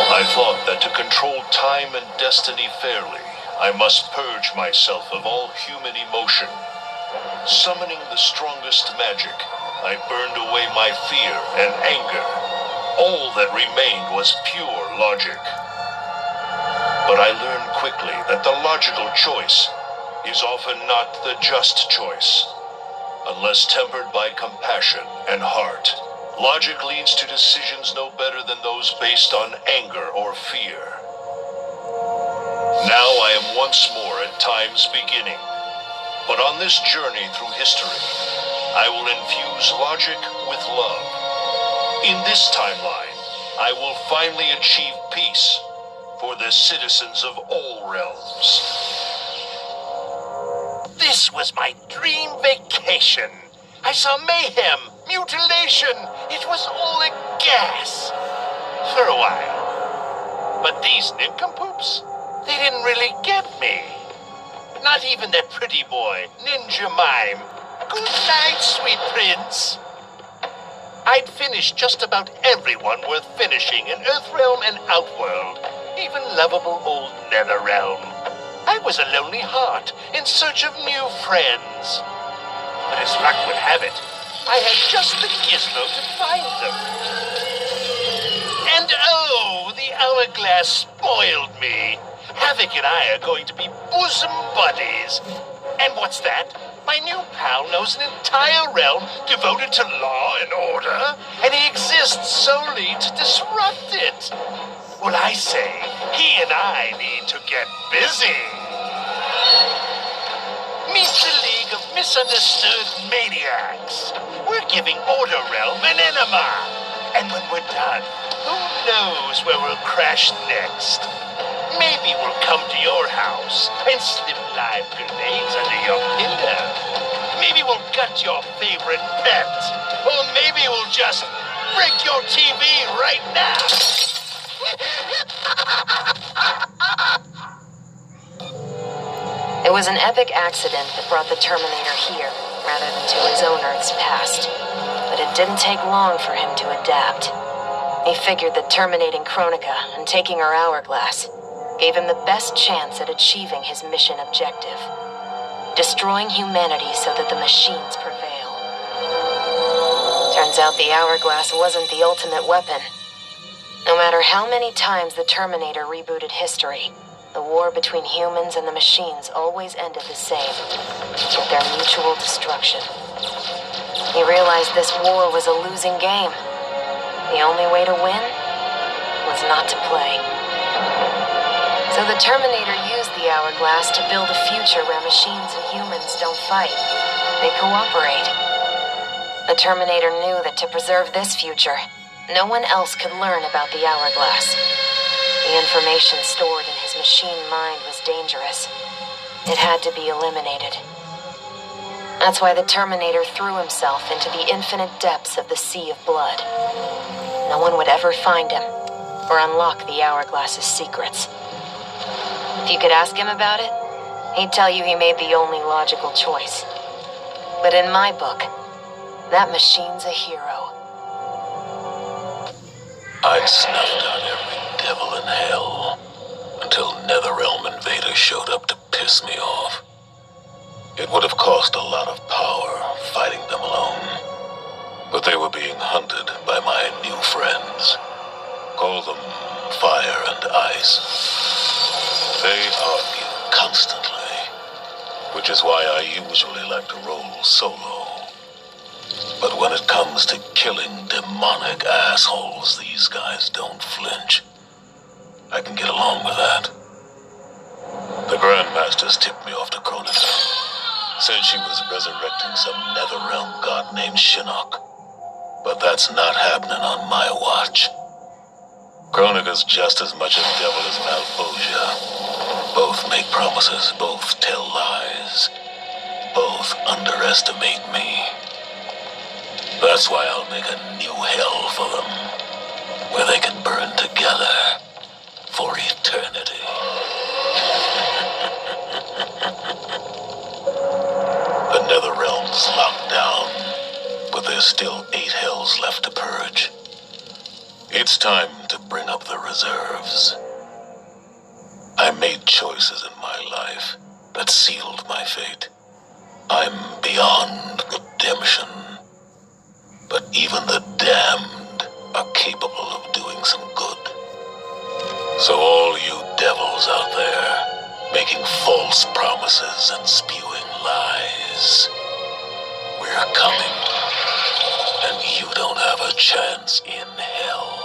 I thought that to control time and destiny fairly, I must purge myself of all human emotion. Summoning the strongest magic, I burned away my fear and anger. All that remained was pure logic. But I learned quickly that the logical choice is often not the just choice. Unless tempered by compassion and heart, logic leads to decisions no better than those based on anger or fear. Now I am once more at time's beginning. But on this journey through history, I will infuse logic with love. In this timeline, I will finally achieve peace for the citizens of all realms. This was my dream vacation. I saw mayhem, mutilation. It was all a gas. For a while. But these nincompoops, they didn't really get me. Not even that pretty boy, Ninja Mime. Good night, sweet prince. I'd finished just about everyone worth finishing in Earthrealm and Outworld, even lovable old Netherrealm. I was a lonely heart in search of new friends. But as luck would have it, I had just the gizmo to find them. And oh, the hourglass spoiled me. Havoc and I are going to be bosom buddies. And what's that? My new pal knows an entire realm devoted to law and order, and he exists solely to disrupt it. Well, I say, he and I need to get busy. Meet the League of Misunderstood Maniacs. We're giving Order Realm an enema. And when we're done, who knows where we'll crash next? Maybe we'll come to your house and slip live grenades under your pillow. Maybe we'll gut your favorite pet. Or maybe we'll just break your TV right now. It was an epic accident that brought the Terminator here, rather than to his own Earth's past. But it didn't take long for him to adapt. He figured that terminating Kronika and taking her hourglass gave him the best chance at achieving his mission objective: destroying humanity so that the machines prevail. Turns out the hourglass wasn't the ultimate weapon. No matter how many times the Terminator rebooted history, the war between humans and the machines always ended the same, with their mutual destruction. He realized this war was a losing game. The only way to win was not to play. So the Terminator used the hourglass to build a future where machines and humans don't fight. They cooperate. The Terminator knew that to preserve this future, no one else could learn about the hourglass. The information stored in his machine mind was dangerous. It had to be eliminated. That's why the Terminator threw himself into the infinite depths of the Sea of Blood. No one would ever find him or unlock the hourglass's secrets. If you could ask him about it, he'd tell you he made the only logical choice. But in my book, that machine's a hero. I'd snuffed out every devil in hell until Netherrealm invaders showed up to piss me off. It would have cost a lot of power fighting them alone, but they were being hunted by my new friends. Call them Fire and Ice. They argue constantly, which is why I usually like to roll solo. But when it comes to killing demonic assholes, these guys don't flinch. I can get along with that. The Grandmasters tipped me off to Kronika. Said she was resurrecting some Netherrealm god named Shinnok. But that's not happening on my watch. Kronika's just as much a devil as Malfosia. Both make promises, both tell lies. Both underestimate me. That's why I'll make a new hell for them, where they can burn together for eternity. The Netherrealm's locked down, but there's still 8 hells left to purge. It's time to bring up the reserves. I made choices in my life that sealed my fate. I'm beyond redemption. But even the damned are capable of doing some good. So all you devils out there, making false promises and spewing lies, we're coming, and you don't have a chance in hell.